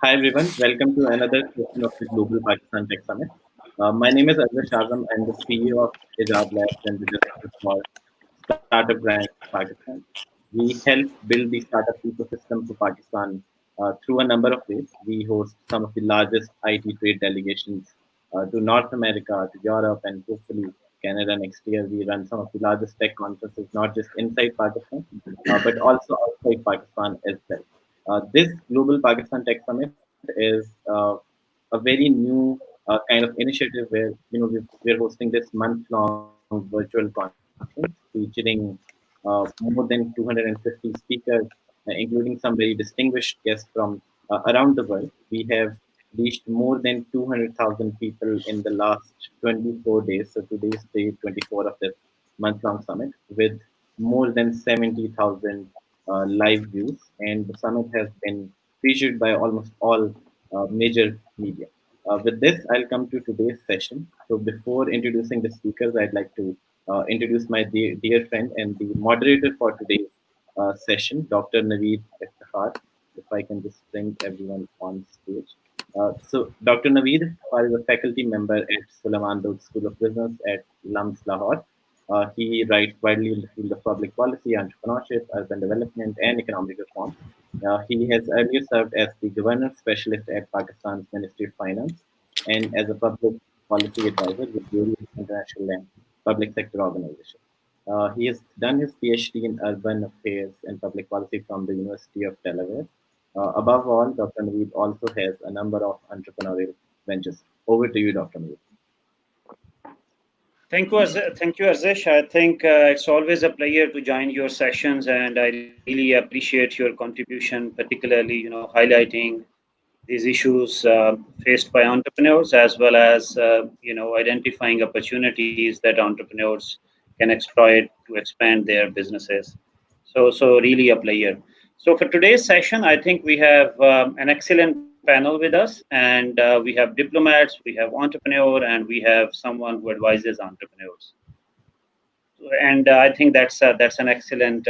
Hi everyone, welcome to another session of the Global Pakistan Tech Summit. My name is Arzish. I'm the CEO of Ejad Labs and the director for Startup Grants Pakistan. We help build the startup ecosystem for Pakistan through a number of ways. We host some of the largest IT trade delegations to North America, to Europe, and hopefully Canada next year. We run some of the largest tech conferences, not just inside Pakistan, but also outside Pakistan as well. This Global Pakistan Tech Summit is a very new kind of initiative where we're hosting this month-long virtual conference featuring more than 250 speakers, including some very distinguished guests from around the world. We have reached more than 200,000 people in the last 24 days. So today's day 24 of this month-long summit with more than 70,000 live views, and the summit has been featured by almost all major media. With this, I'll come to today's session. So before introducing the speakers, I'd like to introduce my dear friend and the moderator for today's session, Dr. Naveed Iftikhar. If I can just bring everyone on stage. So Dr. Naveed Iftikhar is a faculty member at Sulaiman Dawood School of Business at LUMS Lahore. He writes widely in the field of public policy, entrepreneurship, urban development, and economic reform. He has earlier served as the governance specialist at Pakistan's Ministry of Finance and as a public policy advisor with various international and public sector organizations. He has done his PhD in urban affairs and public policy from the University of Delaware. Above all, Dr. Naveed also has a number of entrepreneurial ventures. Over to you, Dr. Naveed. Thank you, Arzish. I think it's always a pleasure to join your sessions, and I really appreciate your contribution, particularly highlighting these issues faced by entrepreneurs, as well as identifying opportunities that entrepreneurs can exploit to expand their businesses. So really a pleasure. So for today's session, I think we have an excellent panel with us, and we have diplomats, we have entrepreneur, and we have someone who advises entrepreneurs. And I think that's an excellent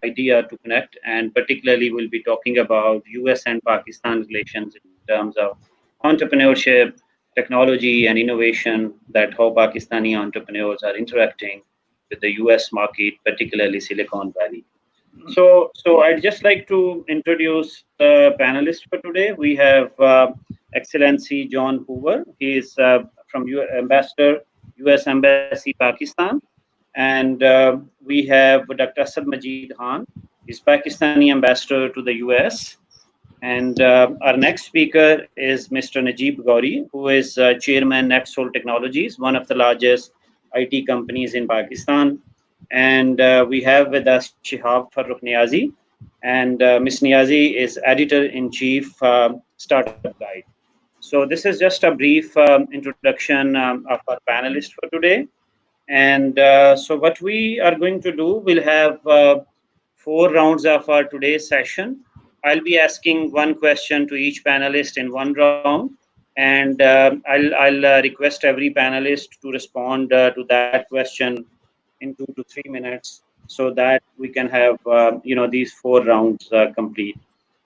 idea to connect, and particularly we'll be talking about US and Pakistan relations in terms of entrepreneurship, technology, and innovation, that how Pakistani entrepreneurs are interacting with the US market, particularly Silicon Valley. So I'd just like to introduce the panelists for today. We have Excellency John Hoover. He is from U.S. Embassy, Pakistan. And we have Dr. Asad Majeed Khan. He's Pakistani ambassador to the U.S. And our next speaker is Mr. Najeeb Ghauri, who is chairman NETSOL Technologies, one of the largest IT companies in Pakistan. And we have with us Shehab Farrukh Niazi, and Ms. Niazi is editor-in-chief Startup Guide. So this is just a brief introduction of our panelists for today. And so what we are going to do, we'll have 4 rounds of our today's session. I'll be asking one question to each panelist in one round, and I'll request every panelist to respond to that question in 2 to 3 minutes, so that we can have these 4 rounds complete.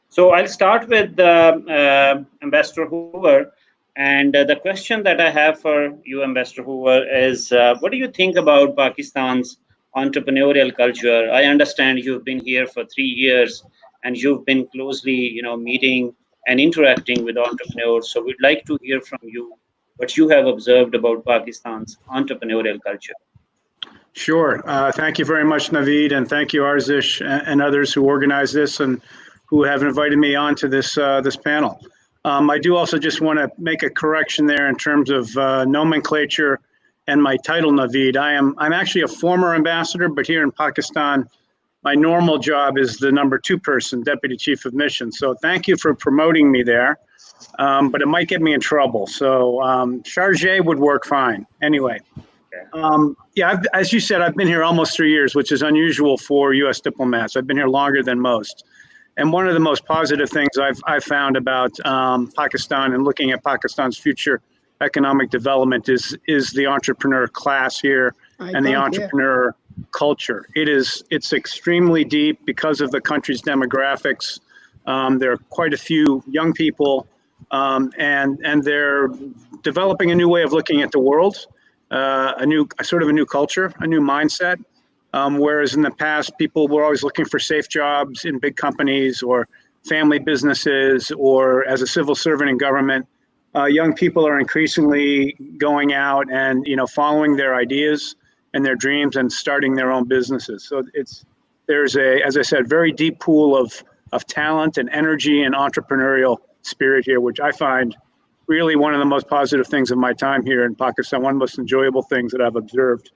So I'll start with Ambassador Hoover, and the question that I have for you, Ambassador Hoover, is what do you think about Pakistan's entrepreneurial culture? I understand you've been here for 3 years, and you've been closely meeting and interacting with entrepreneurs. So we'd like to hear from you what you have observed about Pakistan's entrepreneurial culture. Sure. Thank you very much, Naveed, and thank you, Arzish, and others who organized this and who have invited me onto this panel. I do also just want to make a correction there in terms of nomenclature and my title, Naveed. I'm actually a former ambassador, but here in Pakistan, my normal job is the number 2 person, Deputy Chief of Mission. So thank you for promoting me there, but it might get me in trouble. So Chargé would work fine. Anyway. Yeah, as you said, I've been here almost 3 years, which is unusual for U.S. diplomats. I've been here longer than most. And one of the most positive things I've found about Pakistan and looking at Pakistan's future economic development is the entrepreneur class here and the entrepreneur culture. It's extremely deep because of the country's demographics. There are quite a few young people and they're developing a new way of looking at the world, a new culture, a new mindset. Whereas in the past, people were always looking for safe jobs in big companies or family businesses or as a civil servant in government. Young people are increasingly going out and following their ideas and their dreams and starting their own businesses. So there's as I said, very deep pool of talent and energy and entrepreneurial spirit here, which I find really one of the most positive things of my time here in Pakistan, one of the most enjoyable things that I've observed.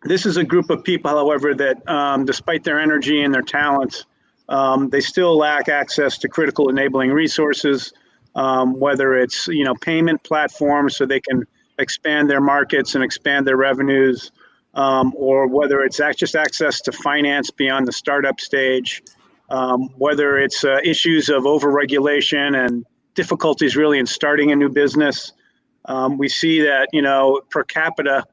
This is a group of people, however, that despite their energy and their talents, they still lack access to critical enabling resources, whether it's payment platforms so they can expand their markets and expand their revenues, or whether it's just access to finance beyond the startup stage, whether it's issues of overregulation and difficulties really in starting a new business. We see that per capita,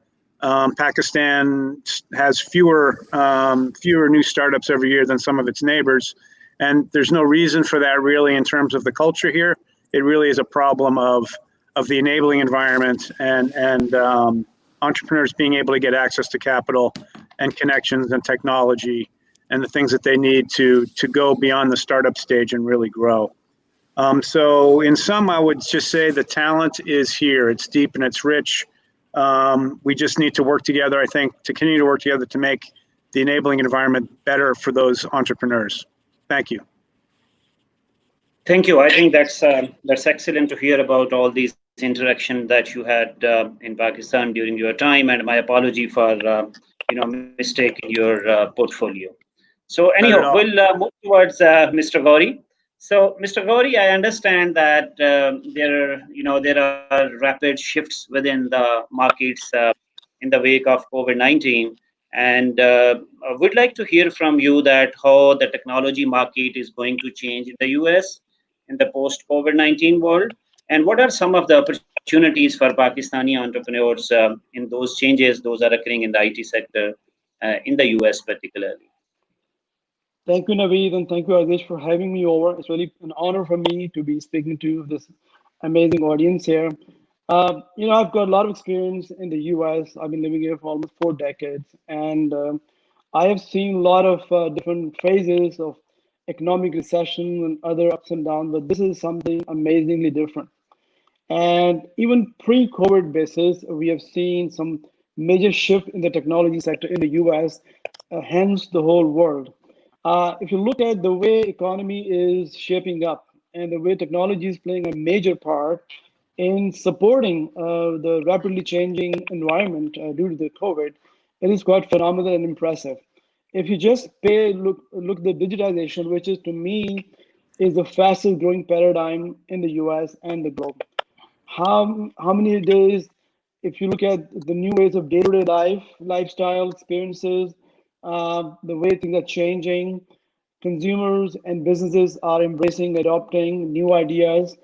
Pakistan has fewer new startups every year than some of its neighbors, and there's no reason for that really in terms of the culture here. It really is a problem of the enabling environment and entrepreneurs being able to get access to capital and connections and technology and the things that they need to go beyond the startup stage and really grow. So in sum, I would just say the talent is here. It's deep and it's rich. We just need to work together, I think, to continue to work together to make the enabling environment better for those entrepreneurs. Thank you. Thank you. I think that's excellent to hear about all these interaction that you had in Pakistan during your time, and my apology for mistake in your portfolio. So anyhow, we'll move towards Mr. Ghauri. So, Mr. Ghauri, I understand that there are rapid shifts within the markets in the wake of COVID-19, and we'd like to hear from you that how the technology market is going to change in the US in the post-COVID-19 world, and what are some of the opportunities for Pakistani entrepreneurs in those changes those are occurring in the IT sector in the US particularly. Thank you, Naveed, and thank you, Arzish, for having me over. It's really an honor for me to be speaking to this amazing audience here. I've got a lot of experience in the US. I've been living here for almost 4 decades, and I have seen a lot of different phases of economic recession and other ups and downs, but this is something amazingly different. And even pre-COVID basis, we have seen some major shift in the technology sector in the US, hence the whole world. If you look at the way economy is shaping up and the way technology is playing a major part in supporting the rapidly changing environment due to the COVID, it is quite phenomenal and impressive. If you just look the digitization, which is to me is the fastest growing paradigm in the US and the globe. How many days, if you look at the new ways of day-to-day lifestyle experiences, the way things are changing, consumers and businesses are embracing, adopting new ideas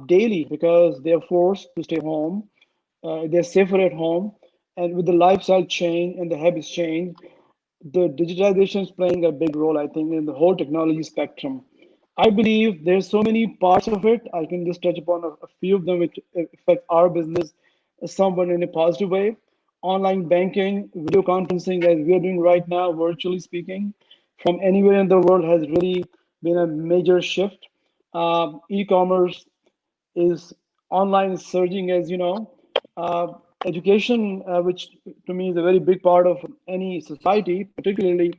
daily because they're forced to stay home. They're safer at home. And with the lifestyle change and the habits change, the digitization is playing a big role, I think, in the whole technology spectrum. I believe there's so many parts of it. I can just touch upon a few of them which affect our business somewhat in a positive way. Online banking, video conferencing, as we're doing right now, virtually speaking, from anywhere in the world has really been a major shift. E-commerce is online surging, as you know. Education, which to me is a very big part of any society, particularly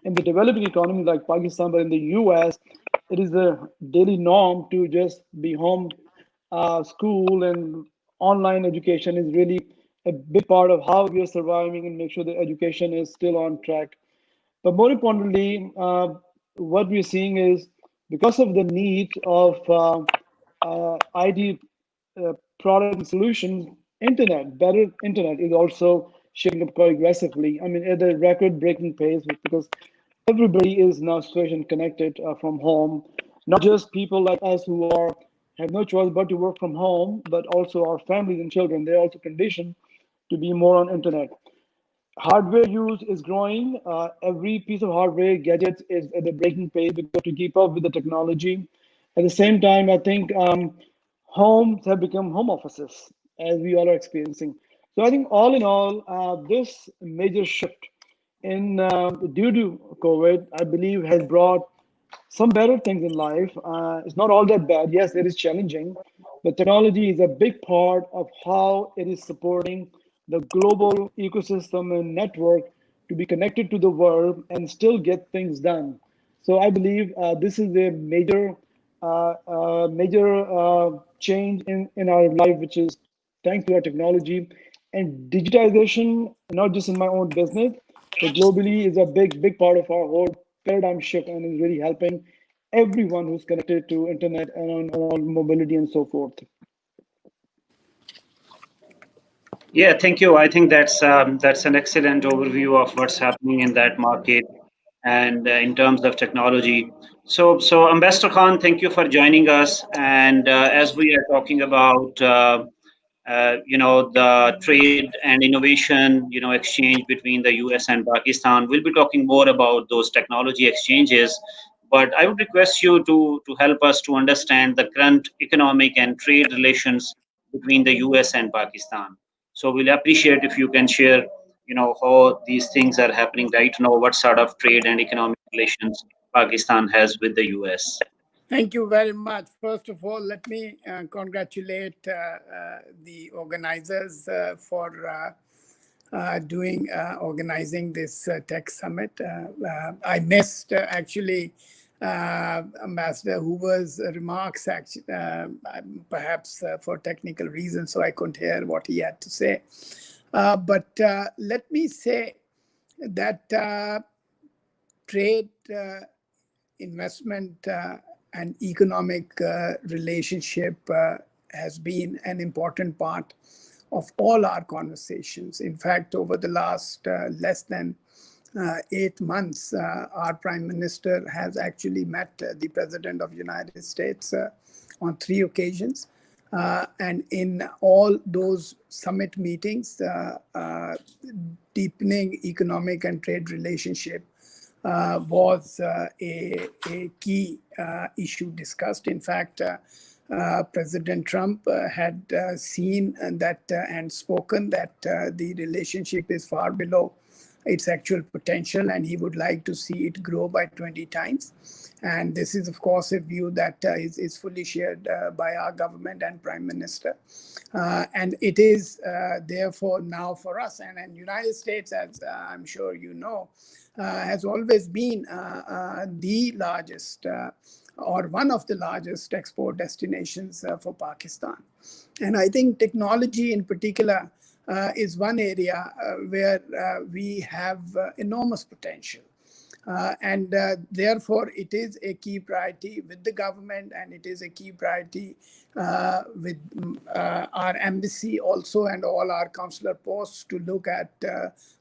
in the developing economy like Pakistan, but in the US, it is the daily norm to just be home. School and online education is really a big part of how we are surviving and make sure that education is still on track. But more importantly, what we're seeing is because of the need of IT product and solutions, better internet is also shaping up quite aggressively. I mean, at a record-breaking pace because everybody is now situation connected from home. Not just people like us who have no choice but to work from home, but also our families and children. They're also conditioned to be more on internet. Hardware use is growing. Every piece of hardware gadget is at a breaking pace because to keep up with the technology. At the same time, I think homes have become home offices, as we all are experiencing. So I think all in all, this major shift in due to COVID, I believe, has brought some better things in life. It's not all that bad. Yes, it is challenging, but technology is a big part of how it is supporting the global ecosystem and network to be connected to the world and still get things done. So I believe this is a major change in our life, which is thanks to our technology and digitization, not just in my own business, but globally is a big part of our whole paradigm shift and is really helping everyone who's connected to internet and on mobility and so forth. Yeah, thank you. I think that's an excellent overview of what's happening in that market and in terms of technology. So Ambassador Khan, thank you for joining us. And as we are talking about, the trade and innovation, exchange between the U.S. and Pakistan, we'll be talking more about those technology exchanges. But I would request you to help us to understand the current economic and trade relations between the U.S. and Pakistan. So we'll appreciate if you can share, how these things are happening right now, what sort of trade and economic relations Pakistan has with the U.S. Thank you very much. First of all, let me congratulate the organizers for organizing this tech summit. I missed actually Ambassador Hoover's remarks, actually, perhaps for technical reasons, so I couldn't hear what he had to say. But let me say that trade, investment, and economic relationship has been an important part of all our conversations. In fact, over the last less than 8 months, our Prime Minister has actually met the President of the United States on 3 occasions. And in all those summit meetings, deepening economic and trade relationship was a key issue discussed. In fact, President Trump had seen that and spoken that the relationship is far below its actual potential, and he would like to see it grow by 20 times. And this is, of course, a view that is fully shared by our government and Prime Minister. And it is therefore now for us, and in the United States, as I'm sure you know, has always been the largest or one of the largest export destinations for Pakistan. And I think technology in particular is one area where we have enormous potential. And therefore, it is a key priority with the government, and it is a key priority with our embassy also and all our consular posts to look at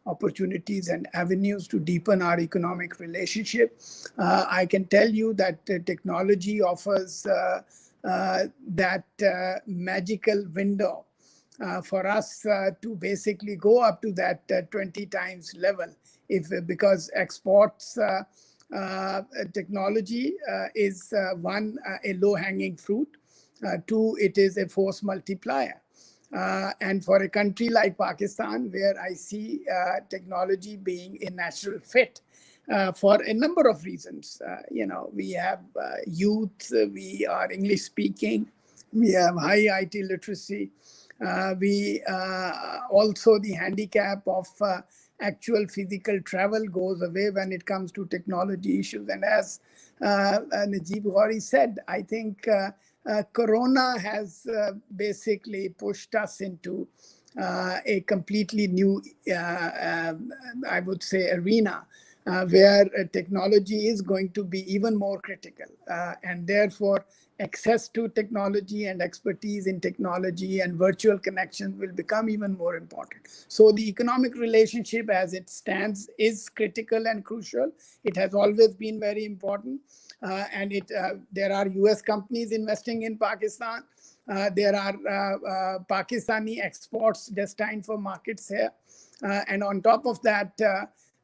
opportunities and avenues to deepen our economic relationship. I can tell you that technology offers that magical window for us to basically go up to that 20 times level, because exports technology is one, a low-hanging fruit. 2, it is a force multiplier. And for a country like Pakistan, where I see technology being a natural fit for a number of reasons. We have youth, we are English speaking, we have high IT literacy. We also, the handicap of actual physical travel goes away when it comes to technology issues. And as Najeeb Ghauri said, I think Corona has basically pushed us into a completely new, I would say, arena where technology is going to be even more critical. And therefore, access to technology and expertise in technology and virtual connections will become even more important. So the economic relationship as it stands is critical and crucial. It has always been very important. And there are US companies investing in Pakistan. There are Pakistani exports destined for markets here. And on top of that,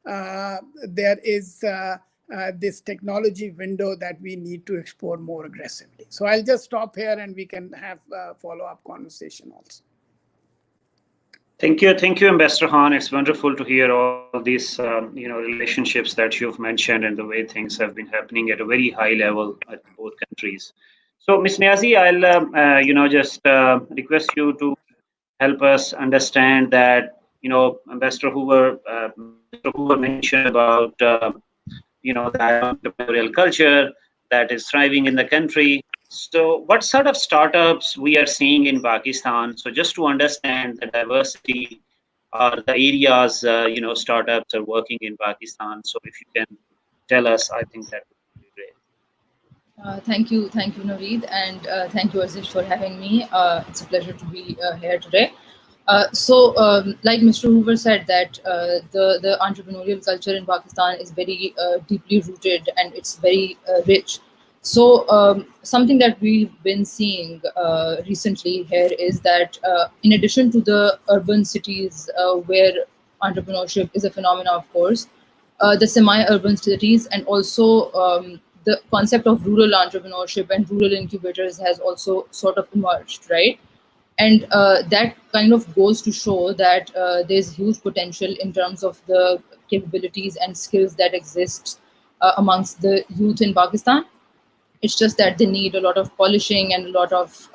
there is this technology window that we need to explore more aggressively. So I'll just stop here and we can have a follow-up conversation also. Thank you, Ambassador Khan. It's wonderful to hear all these, relationships that you've mentioned and the way things have been happening at a very high level at both countries. So, Ms. Niazi, I'll, just request you to help us understand that, Ambassador Hoover, Mr. Hoover mentioned about, the entrepreneurial culture that is thriving in the country. So what sort of startups we are seeing in Pakistan? So just to understand the diversity or the areas, startups are working in Pakistan. So if you can tell us, I think that would be great. Thank you, Naveed, and thank you, Arzish, for having me. It's a pleasure to be here today. Like Mr. Hoover said, that the entrepreneurial culture in Pakistan is very deeply rooted and it's very rich. So something that we've been seeing recently here is that in addition to the urban cities where entrepreneurship is a phenomenon, of course, the semi-urban cities and also the concept of rural entrepreneurship and rural incubators has also sort of emerged, right? And that kind of goes to show that there's huge potential in terms of the capabilities and skills that exist amongst the youth in Pakistan. It's just that they need a lot of polishing and a lot of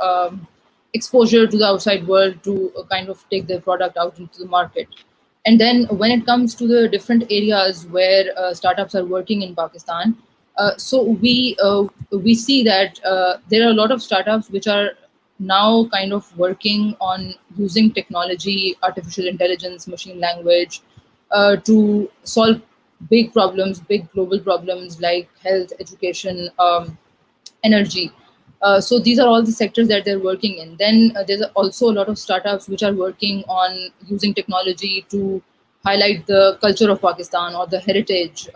exposure to the outside world to kind of take their product out into the market. And then when it comes to the different areas where startups are working in Pakistan, so we see that there are a lot of startups which are now kind of working on using technology, artificial intelligence, machine language to solve big problems, big global problems like health, education, energy. So these are all the sectors that they're working in. Then there's also a lot of startups which are working on using technology to highlight the culture of Pakistan or the heritage,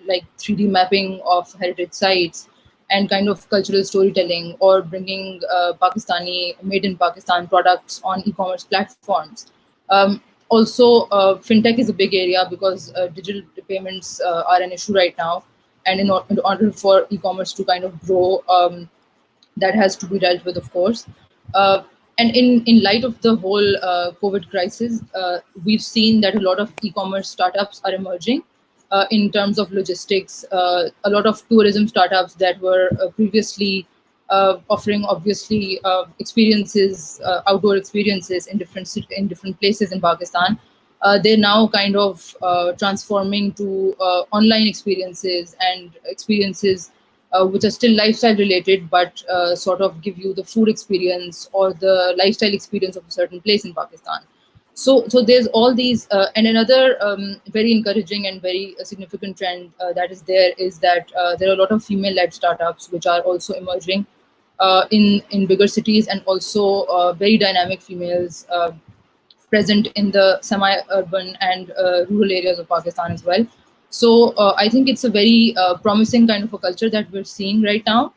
like 3D mapping of heritage sites and kind of cultural storytelling, or bringing Pakistani, made in Pakistan products on e-commerce platforms. Also, fintech is a big area because digital payments are an issue right now. And in order for e-commerce to kind of grow, that has to be dealt with, of course. And in light of the whole COVID crisis, we've seen that a lot of e-commerce startups are emerging in terms of logistics. A lot of tourism startups that were previously offering, obviously, experiences, outdoor experiences in different places in Pakistan. They're now kind of transforming to online experiences and experiences which are still lifestyle related, but sort of give you the food experience or the lifestyle experience of a certain place in Pakistan. So there's all these, and another very encouraging and very significant trend that is there is that there are a lot of female-led startups which are also emerging in bigger cities, and also very dynamic females present in the semi-urban and rural areas of Pakistan as well. So I think it's a very promising kind of a culture that we're seeing right now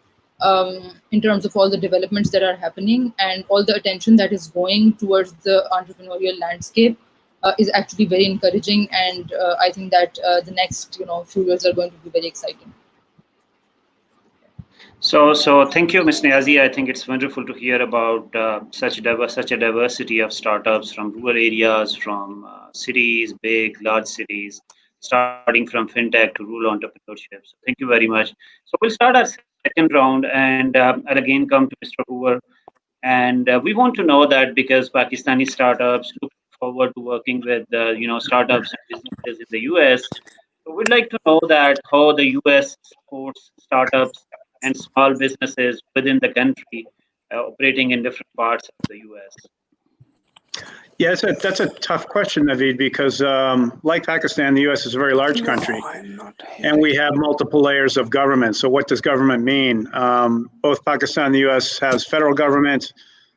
in terms of all the developments that are happening, and all the attention that is going towards the entrepreneurial landscape is actually very encouraging. And I think that the next few years are going to be very exciting. So thank you, Ms. Niazi. I think it's wonderful to hear about such a diversity of startups from rural areas, from cities, big, large cities, starting from fintech to rural entrepreneurship. So thank you very much. So we'll start our second round, and I'll again come to Mr. Hoover. And we want to know that because Pakistani startups look forward to working with startups and businesses in the US. So we'd like to know that how the US supports startups and small businesses within the country operating in different parts of the US. Yeah, that's a tough question, Naveed, because like Pakistan, the U.S. is a very large country, and we have multiple layers of government. So what does government mean? Both Pakistan and the U.S. has federal government,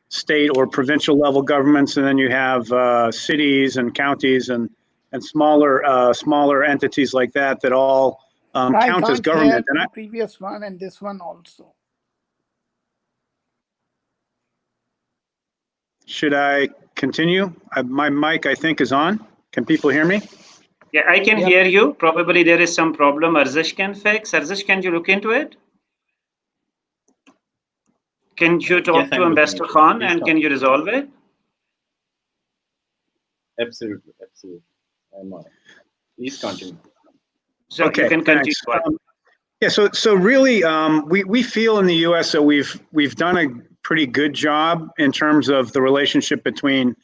state or provincial level governments, and then you have cities and counties and smaller entities like that all count as government. And the previous one and this one also. Should I continue? My mic, I think, is on. Can people hear me? Yeah, I can hear you. Probably there is some problem Arzish can fix. Arzish, can you look into it? Can you talk Yes, to I'm looking Ambassador into it. Khan Please and can continue. you resolve it? Absolutely, absolutely. I'm on it. Please continue. So you Okay, can continue. thanks. Yeah, so really, we feel in the U.S. that we've done a pretty good job in terms of the relationship between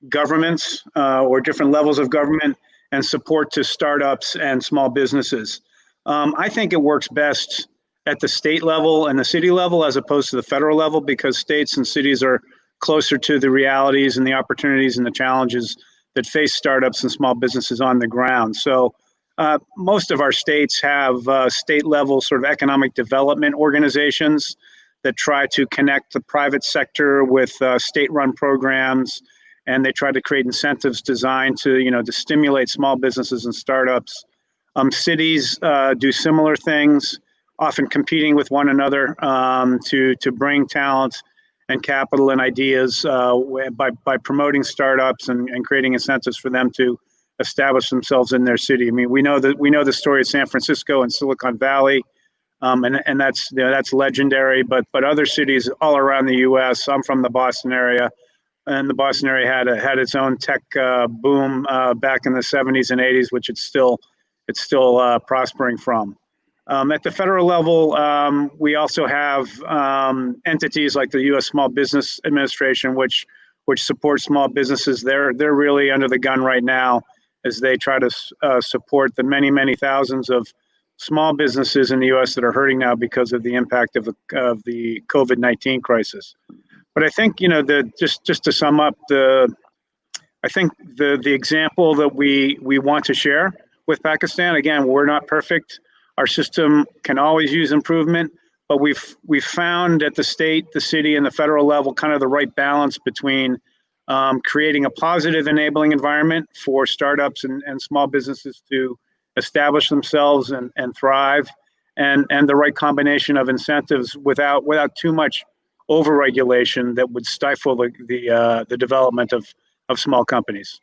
governments or different levels of government and support to startups and small businesses. I think it works best at the state level and the city level as opposed to the federal level because states and cities are closer to the realities and the opportunities and the challenges that face startups and small businesses on the ground. So most of our states have state level sort of economic development organizations that try to connect the private sector with state run programs, and they try to create incentives designed to stimulate small businesses and startups. Cities do similar things, often competing with one another to bring talent and capital and ideas by promoting startups and creating incentives for them to establish themselves in their city. I mean, we know the story of San Francisco and Silicon Valley, and that's legendary. But other cities all around the U.S. I'm from the Boston area, and the Boston area had its own tech boom back in the 70s and 80s, which it's still prospering from. At the federal level, we also have entities like the U.S. Small Business Administration, which supports small businesses. They're really under the gun right now as they try to support the many thousands of small businesses in the U.S. that are hurting now because of the impact of the COVID-19 crisis. But I think just to sum up, I think the example that we want to share with Pakistan, again, we're not perfect. Our system can always use improvement, but we've found at the state, the city, and the federal level kind of the right balance between creating a positive enabling environment for startups and small businesses to establish themselves and thrive, and the right combination of incentives without too much overregulation that would stifle the development of small companies.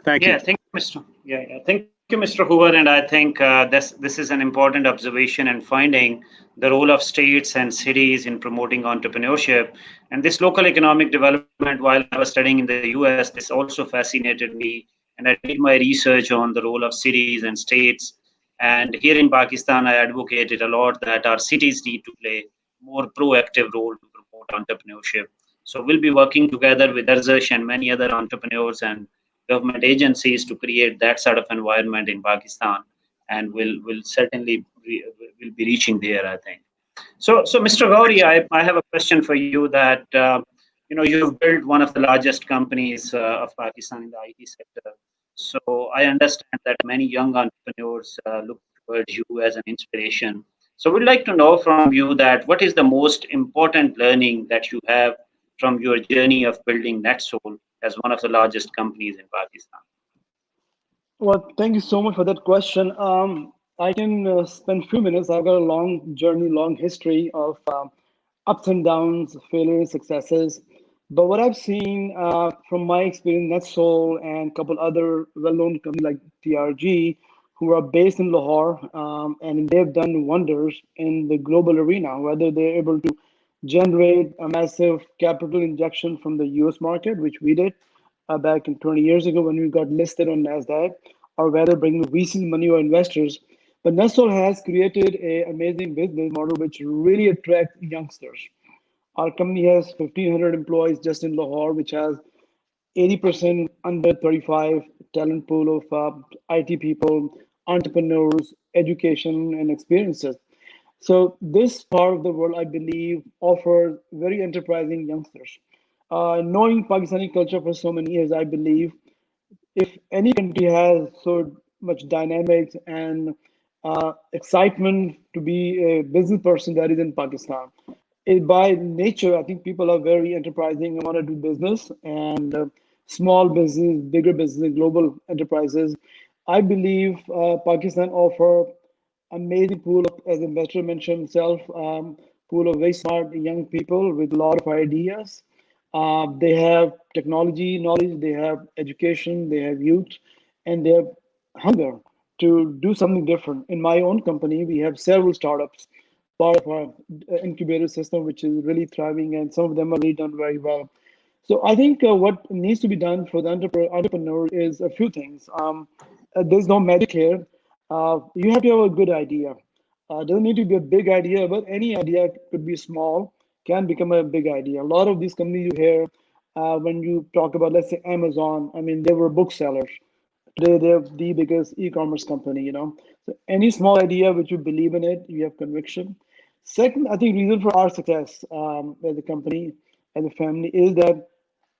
Thank you. Thank you, Mr. Thank you, Mr. Hoover. And I think this is an important observation and finding the role of states and cities in promoting entrepreneurship. And this local economic development, while I was studying in the US, this also fascinated me. And I did my research on the role of cities and states. And here in Pakistan, I advocated a lot that our cities need to play more proactive role to promote entrepreneurship. So we'll be working together with Arzish and many other entrepreneurs and government agencies to create that sort of environment in Pakistan, and we'll certainly will be reaching there, I think. So Mr. Ghauri, I have a question for you that you've built one of the largest companies of Pakistan in the IT sector. So I understand that many young entrepreneurs look towards you as an inspiration. So we'd like to know from you that what is the most important learning that you have from your journey of building NETSOL as one of the largest companies in Pakistan? Well, thank you so much for that question. I can spend a few minutes. I've got a long journey, long history of ups and downs, failures, successes. But what I've seen from my experience, NETSOL and a couple other well-known companies like TRG, who are based in Lahore, and they've done wonders in the global arena, whether they're able to generate a massive capital injection from the US market, which we did back in 20 years ago when we got listed on NASDAQ, or whether bringing VC money or investors. But NETSOL has created an amazing business model which really attracts youngsters. Our company has 1,500 employees just in Lahore, which has 80% under 35 talent pool of IT people, entrepreneurs, education, and experiences. So this part of the world, I believe, offers very enterprising youngsters. Knowing Pakistani culture for so many years, I believe if any country has so much dynamics and excitement to be a business person, that is in Pakistan. By nature, I think people are very enterprising and want to do business, and small business, bigger business, global enterprises. I believe Pakistan offer amazing pool of, as the investor mentioned himself, pool of very smart young people with a lot of ideas. They have technology knowledge, they have education, they have youth, and they have hunger to do something different. In my own company, we have several startups, part of our incubator system, which is really thriving, and some of them are really done very well. So I think what needs to be done for the entrepreneur is a few things. There's no magic here. You have to have a good idea. Doesn't need to be a big idea, but any idea could be small, can become a big idea. A lot of these companies you hear when you talk about, let's say, Amazon. I mean, they were booksellers. Today they're the biggest e-commerce company. So any small idea which you believe in it, you have conviction. Second, I think reason for our success as a company, as a family, is that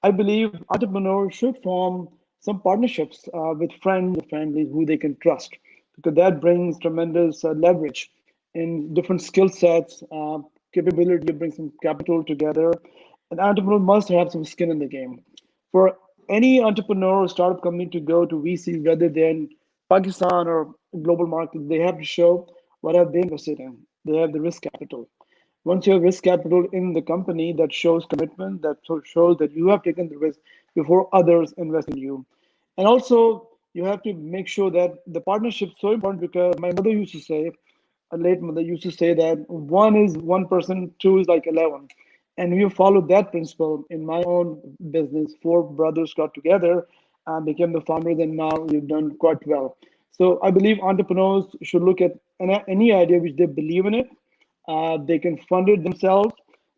I believe entrepreneurs should form some partnerships with friends or families who they can trust, because that brings tremendous leverage in different skill sets, capability to bring some capital together. An entrepreneur must have some skin in the game. For any entrepreneur or startup company to go to VC, whether they're in Pakistan or global markets, they have to show what have they invested in. They have the risk capital. Once you have risk capital in the company, that shows commitment, that shows that you have taken the risk before others invest in you. And also, you have to make sure that the partnership is so important, because my mother used to say, a late mother used to say, that one is one person, two is like 11. And you follow that principle. In my own business, four brothers got together and became the founders, and now we've done quite well. So I believe entrepreneurs should look at any idea which they believe in it. They can fund it themselves,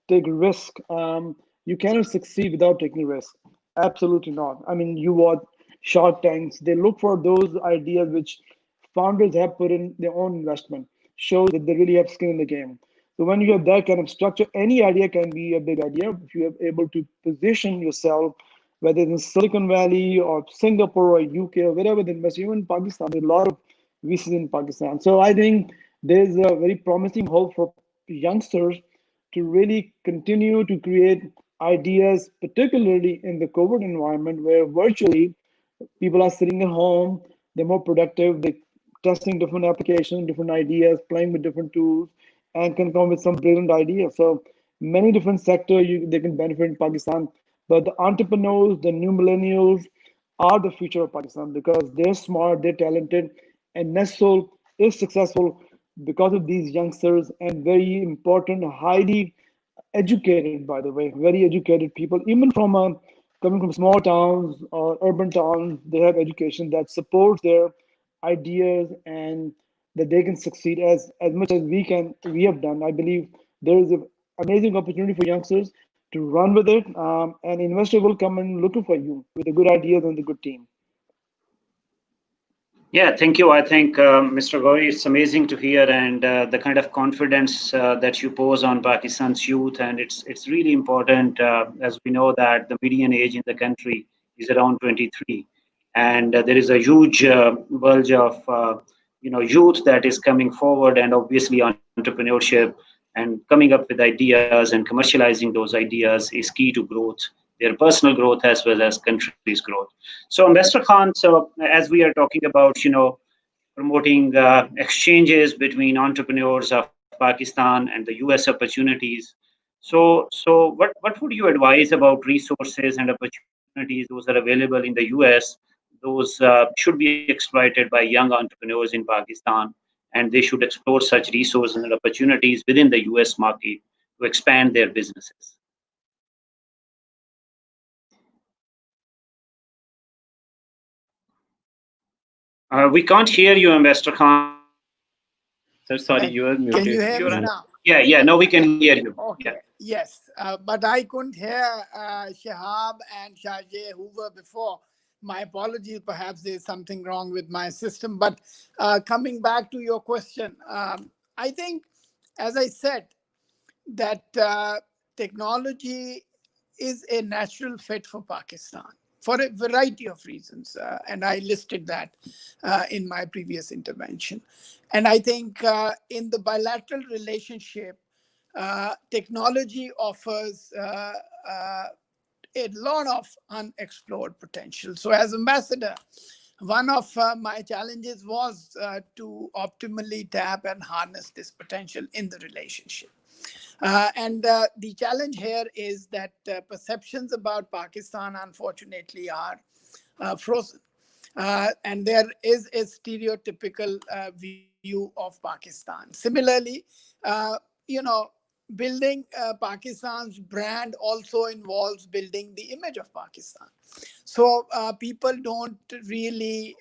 take risk. You cannot succeed without taking risk. Absolutely not. I mean, you watch Shark Tanks, they look for those ideas which founders have put in their own investment, shows that they really have skin in the game. So when you have that kind of structure, any idea can be a big idea if you are able to position yourself, whether it's in Silicon Valley or Singapore or UK or wherever they invest, even Pakistan. There's a lot of VCs in Pakistan. So I think there's a very promising hope for youngsters to really continue to create ideas, particularly in the COVID environment where virtually people are sitting at home, they're more productive, they're testing different applications, different ideas, playing with different tools, and can come with some brilliant ideas. So many different sectors they can benefit in Pakistan. But the entrepreneurs, the new millennials, are the future of Pakistan, because they're smart, they're talented, and NETSOL is successful because of these youngsters, and very important, highly educated, by the way, very educated people, even from coming from small towns or urban towns. They have education that supports their ideas, and that they can succeed as much as we have done. I believe there is an amazing opportunity for youngsters to run with it, and investor will come and looking for you with the good ideas and the good team. Yeah, thank you. I think, Mr. Ghauri, it's amazing to hear, and the kind of confidence that you pose on Pakistan's youth, and it's really important, as we know that the median age in the country is around 23, and there is a huge bulge of youth that is coming forward, and obviously entrepreneurship and coming up with ideas and commercializing those ideas is key to growth, their personal growth as well as country's growth. So, Mr. Khan, so as we are talking about, promoting exchanges between entrepreneurs of Pakistan and the U.S. opportunities. So what would you advise about resources and opportunities those are available in the U.S. Those should be exploited by young entrepreneurs in Pakistan, and they should explore such resources and opportunities within the U.S. market to expand their businesses. We can't hear you, Mr. Khan. Sir, sorry, you are Can you muted. hear me now? Yeah, now we can hear you. Okay. Yeah. Yes, but I couldn't hear Shehab and Chargé Hoover before. My apologies. Perhaps there's something wrong with my system. But coming back to your question, I think, as I said, that technology is a natural fit for Pakistan for a variety of reasons. And I listed that in my previous intervention. And I think in the bilateral relationship, technology offers a lot of unexplored potential. So as ambassador, one of my challenges was to optimally tap and harness this potential in the relationship. And the challenge here is that perceptions about Pakistan, unfortunately, are frozen. And there is a stereotypical view of Pakistan. Similarly, you know, building Pakistan's brand also involves building the image of Pakistan. So people don't really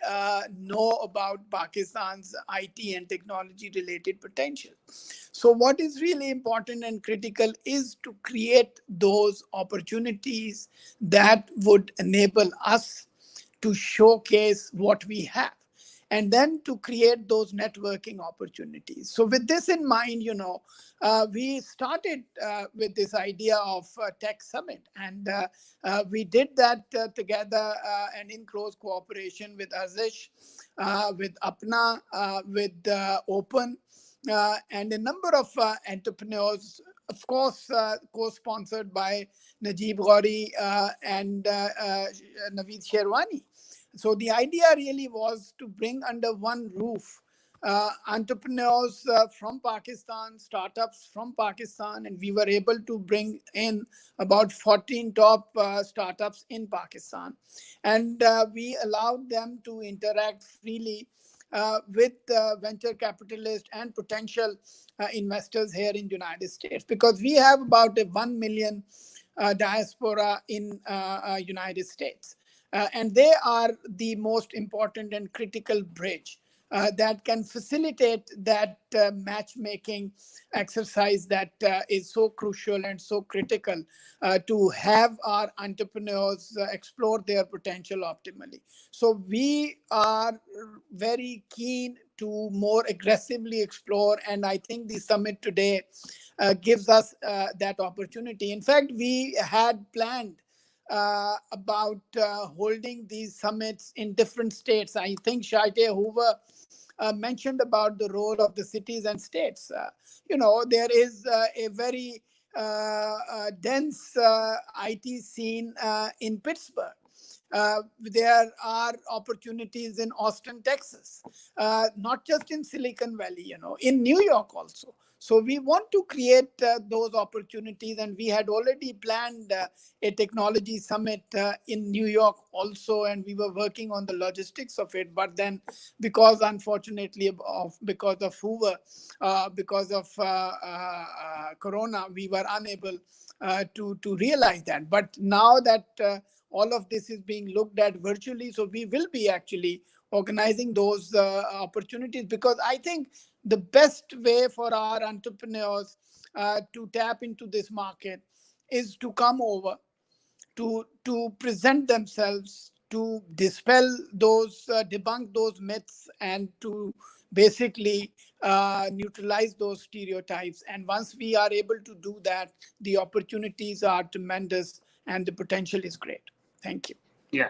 know about Pakistan's IT and technology related potential. So what is really important and critical is to create those opportunities that would enable us to showcase what we have, and then to create those networking opportunities. So with this in mind, you know, we started with this idea of Tech Summit, and we did that together and in close cooperation with Arzish, with Apna, with Open, and a number of entrepreneurs, of course, co-sponsored by Najeeb Ghauri and Naveed Sherwani. So the idea really was to bring under one roof entrepreneurs from Pakistan, startups from Pakistan, and we were able to bring in about 14 top startups in Pakistan. And we allowed them to interact freely with venture capitalists and potential investors here in the United States, because we have about a 1 million diaspora in United States. And they are the most important and critical bridge that can facilitate that matchmaking exercise that is so crucial and so critical to have our entrepreneurs explore their potential optimally. So we are very keen to more aggressively explore, and I think the summit today gives us that opportunity. In fact, we had planned about holding these summits in different states. I think Chargé, Hoover mentioned about the role of the cities and states. You know, there is a very dense IT scene in Pittsburgh. There are opportunities in Austin, Texas, not just in Silicon Valley, you know, in New York also. So we want to create those opportunities, and we had already planned a technology summit in New York also, and we were working on the logistics of it. But then, because unfortunately, because of Hoover, because of Corona, we were unable to realize that. But now that all of this is being looked at virtually, so we will be actually organizing those opportunities, because I think the best way for our entrepreneurs to tap into this market is to come over, to present themselves, to dispel those, debunk those myths, and to basically neutralize those stereotypes. And once we are able to do that, the opportunities are tremendous and the potential is great. Thank you. Yeah.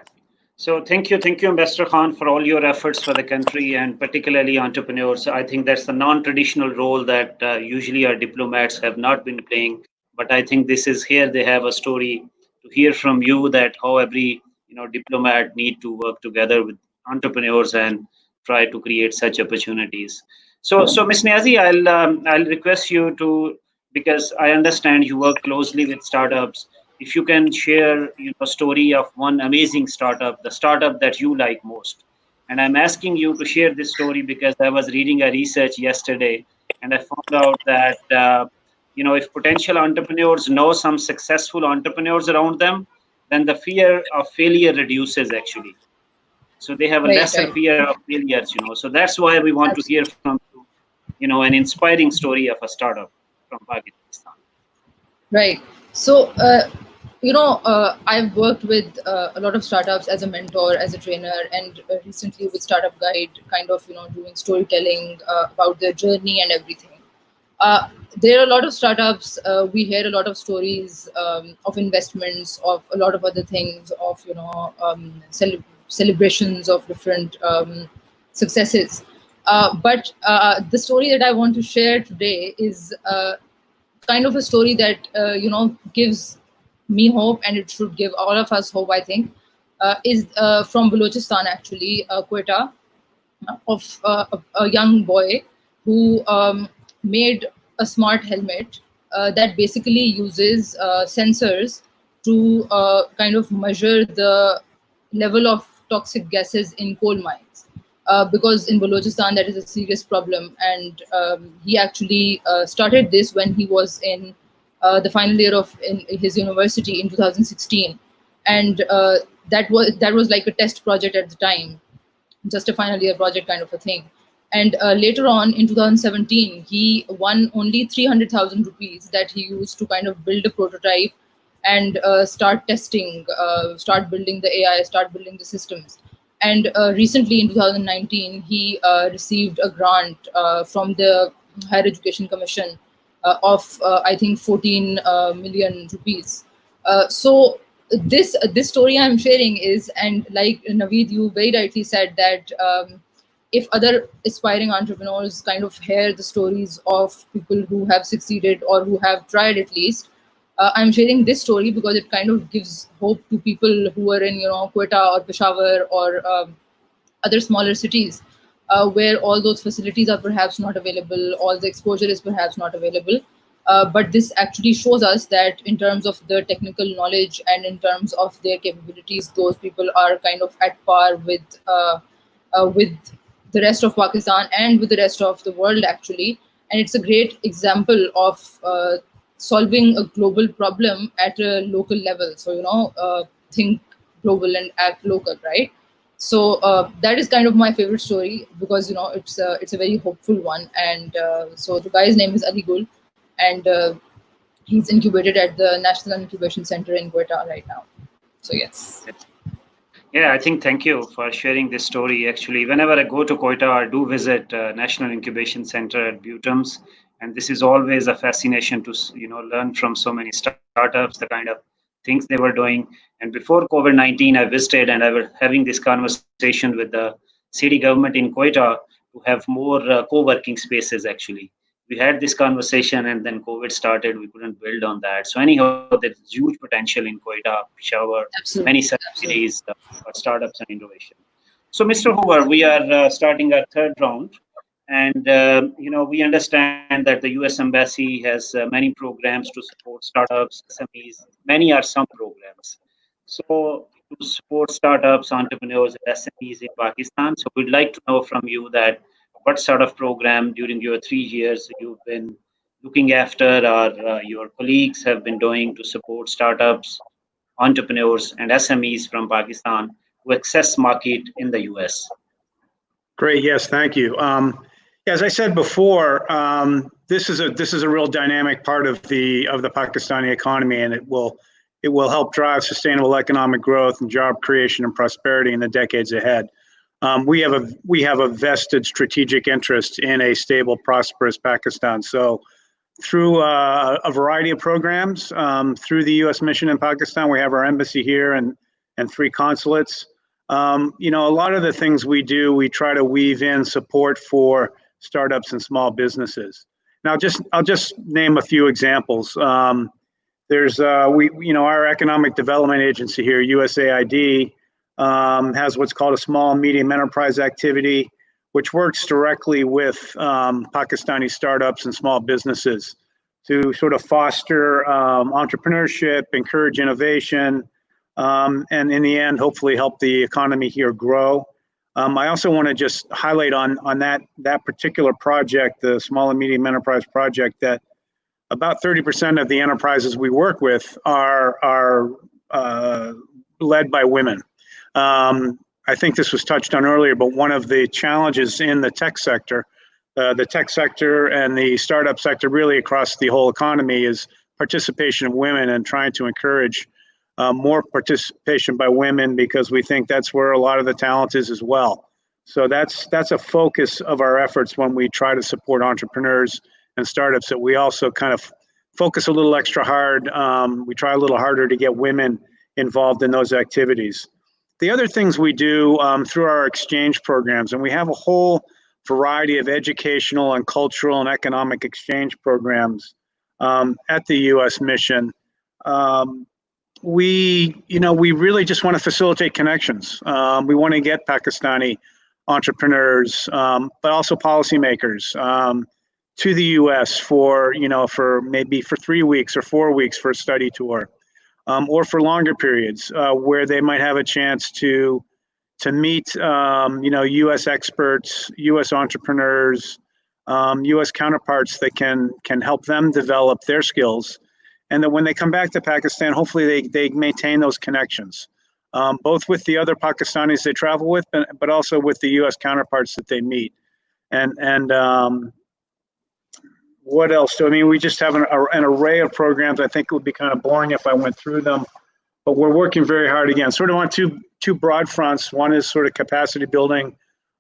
So thank you, Ambassador Khan, for all your efforts for the country and particularly entrepreneurs. I think that's the non-traditional role that usually our diplomats have not been playing. But I think this is here they have a story to hear from you, that how every diplomat need to work together with entrepreneurs and try to create such opportunities. So Ms. Niazi, I'll request you to, because I understand you work closely with startups, if you can share a story of one amazing startup, the startup that you like most. And I'm asking you to share this story because I was reading a research yesterday, and I found out that if potential entrepreneurs know some successful entrepreneurs around them, then the fear of failure reduces actually. So they have a lesser fear of failures, So that's why we want to hear from you, an inspiring story of a startup from Pakistan. Right. So, I've worked with a lot of startups as a mentor, as a trainer, and recently with Startup Guide, kind of, doing storytelling about their journey and everything. There are a lot of startups. We hear a lot of stories of investments, of a lot of other things, of, celebrations of different successes. But the story that I want to share today is kind of a story that gives me hope, and it should give all of us hope, I think. Is from Balochistan, actually, Quetta, of a young boy who made a smart helmet that basically uses sensors to kind of measure the level of toxic gases in coal mines. Because in Balochistan that is a serious problem, and he actually started this when he was in the final year of in his university in 2016, and that was like a test project at the time, just a final year project kind of a thing. And later on in 2017, he won only 300,000 rupees that he used to kind of build a prototype and start testing, start building the AI, start building the systems. And recently in 2019, he received a grant from the Higher Education Commission of, I think, 14 million rupees. So this story I'm sharing is, and like Naveed, you very rightly said that if other aspiring entrepreneurs kind of hear the stories of people who have succeeded or who have tried at least, I'm sharing this story because it kind of gives hope to people who are in, Quetta or Peshawar or other smaller cities where all those facilities are perhaps not available, all the exposure is perhaps not available. But this actually shows us that in terms of the technical knowledge and in terms of their capabilities, those people are kind of at par with the rest of Pakistan and with the rest of the world, actually. And it's a great example of solving a global problem at a local level. So, think global and act local, right? So that is kind of my favorite story because, it's a very hopeful one. And so the guy's name is Ali Gul, and he's incubated at the National Incubation Center in Quetta right now. So yes. Yeah, I think thank you for sharing this story. Actually, whenever I go to Quetta, I do visit National Incubation Center at Butums, and this is always a fascination to learn from so many startups, the kind of things they were doing. And before COVID-19, I visited and I was having this conversation with the city government in Quetta to have more co-working spaces. Actually, we had this conversation, and then COVID started. We couldn't build on that. So anyhow, there's huge potential in Quetta, Peshawar, Absolutely. many such cities for startups and innovation. So, Mr. Hoover, we are starting our third round, and we understand that the U.S. Embassy has many programs to support startups, SMEs. Many are some programs. So, to support startups, entrepreneurs, and SMEs in Pakistan. So, we'd like to know from you that what sort of program during your 3 years you've been looking after, or your colleagues have been doing to support startups, entrepreneurs, and SMEs from Pakistan to access market in the US. Great. Yes. Thank you. As I said before, this is a real dynamic part of the Pakistani economy, and it will help drive sustainable economic growth and job creation and prosperity in the decades ahead. We have a vested strategic interest in a stable, prosperous Pakistan. So, through a variety of programs, through the U.S. mission in Pakistan, we have our embassy here and 3 consulates. A lot of the things we do, we try to weave in support for startups and small businesses. Now, I'll just name a few examples. There's our economic development agency here, USAID. Has what's called a small and medium enterprise activity, which works directly with Pakistani startups and small businesses to sort of foster entrepreneurship, encourage innovation, and in the end, hopefully help the economy here grow. I also want to just highlight on that particular project, the small and medium enterprise project, that about 30% of the enterprises we work with are led by women. I think this was touched on earlier, but one of the challenges in the tech sector and the startup sector really across the whole economy is participation of women, and trying to encourage more participation by women, because we think that's where a lot of the talent is as well. So that's a focus of our efforts when we try to support entrepreneurs and startups, that we also kind of focus a little extra hard. We try a little harder to get women involved in those activities. The other things we do through our exchange programs, and we have a whole variety of educational and cultural and economic exchange programs at the U.S. mission. We really just want to facilitate connections. We want to get Pakistani entrepreneurs, but also policymakers to the U.S. for maybe 3 weeks or 4 weeks for a study tour. Or for longer periods where they might have a chance to, to meet, U.S. experts, U.S. entrepreneurs, U.S. counterparts that can help them develop their skills, and that when they come back to Pakistan, hopefully they maintain those connections, both with the other Pakistanis they travel with, but also with the U.S. counterparts that they meet. And what else? I mean, we just have an array of programs. I think it would be kind of boring if I went through them, but we're working very hard again, sort of on two broad fronts. One is sort of capacity building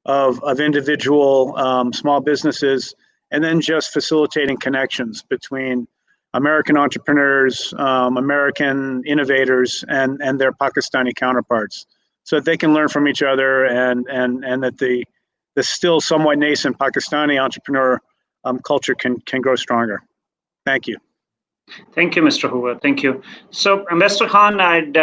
of individual small businesses, and then just facilitating connections between American entrepreneurs, American innovators, and their Pakistani counterparts, so that they can learn from each other, and that the still somewhat nascent Pakistani entrepreneur culture can grow stronger. Thank you. Thank you, Mr. Hoover. Thank you. So, Mr. Khan, I'd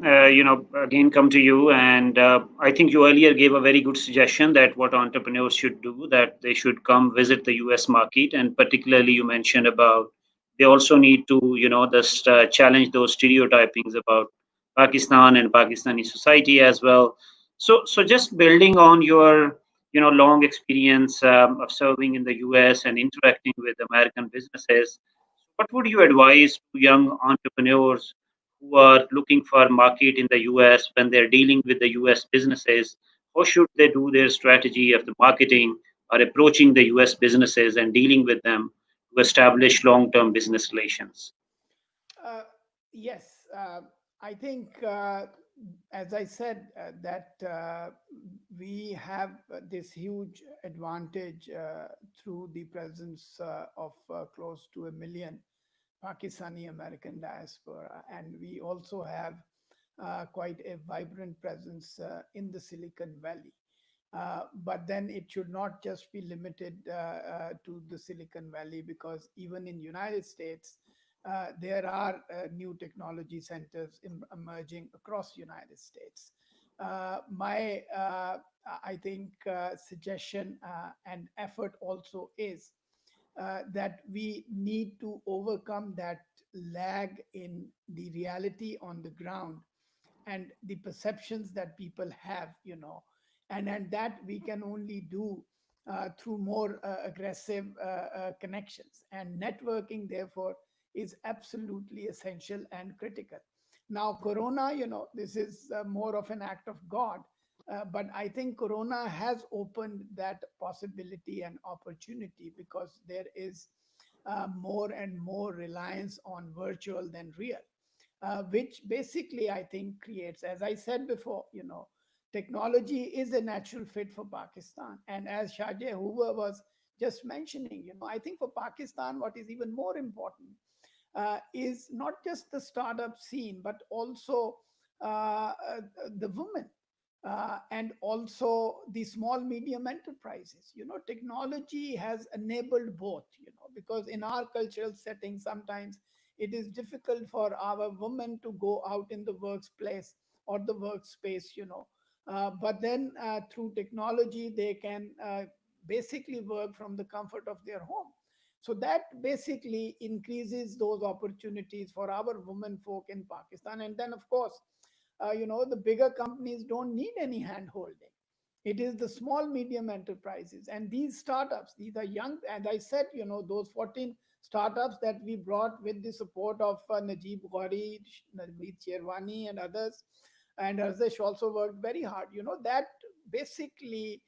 again come to you, and I think you earlier gave a very good suggestion that what entrepreneurs should do, that they should come visit the U.S. market, and particularly you mentioned about they also need to, just challenge those stereotypings about Pakistan and Pakistani society as well. So just building on your, long experience of serving in the U.S. and interacting with American businesses, what would you advise to young entrepreneurs who are looking for market in the US when they're dealing with the US businesses? How should they do their strategy of the marketing or approaching the US businesses and dealing with them to establish long-term business relations? Yes, I think, as I said, that we have this huge advantage through the presence of close to 1 million Pakistani American diaspora, and we also have quite a vibrant presence in the Silicon Valley. But then it should not just be limited to the Silicon Valley, because even in United States, there are new technology centers emerging across United States. My, I think, suggestion and effort also is that we need to overcome that lag in the reality on the ground and the perceptions that people have, and that we can only do through more aggressive connections. And networking, therefore, is absolutely essential and critical. Now, Corona, this is more of an act of God. But I think Corona has opened that possibility and opportunity, because there is more and more reliance on virtual than real, which basically I think creates, as I said before, technology is a natural fit for Pakistan. And as Chargé Hoover was just mentioning, I think for Pakistan, what is even more important is not just the startup scene, but also the women. And also the small medium enterprises. Technology has enabled both, because in our cultural setting, sometimes it is difficult for our women to go out in the workplace or the workspace, but then through technology, they can basically work from the comfort of their home. So that basically increases those opportunities for our women folk in Pakistan. And then, of course, the bigger companies don't need any hand holding. It is the small, medium enterprises. And these startups, these are young. And I said, those 14 startups that we brought with the support of Najeeb Ghauri, Naveed and others, and Arzish also worked very hard. That basically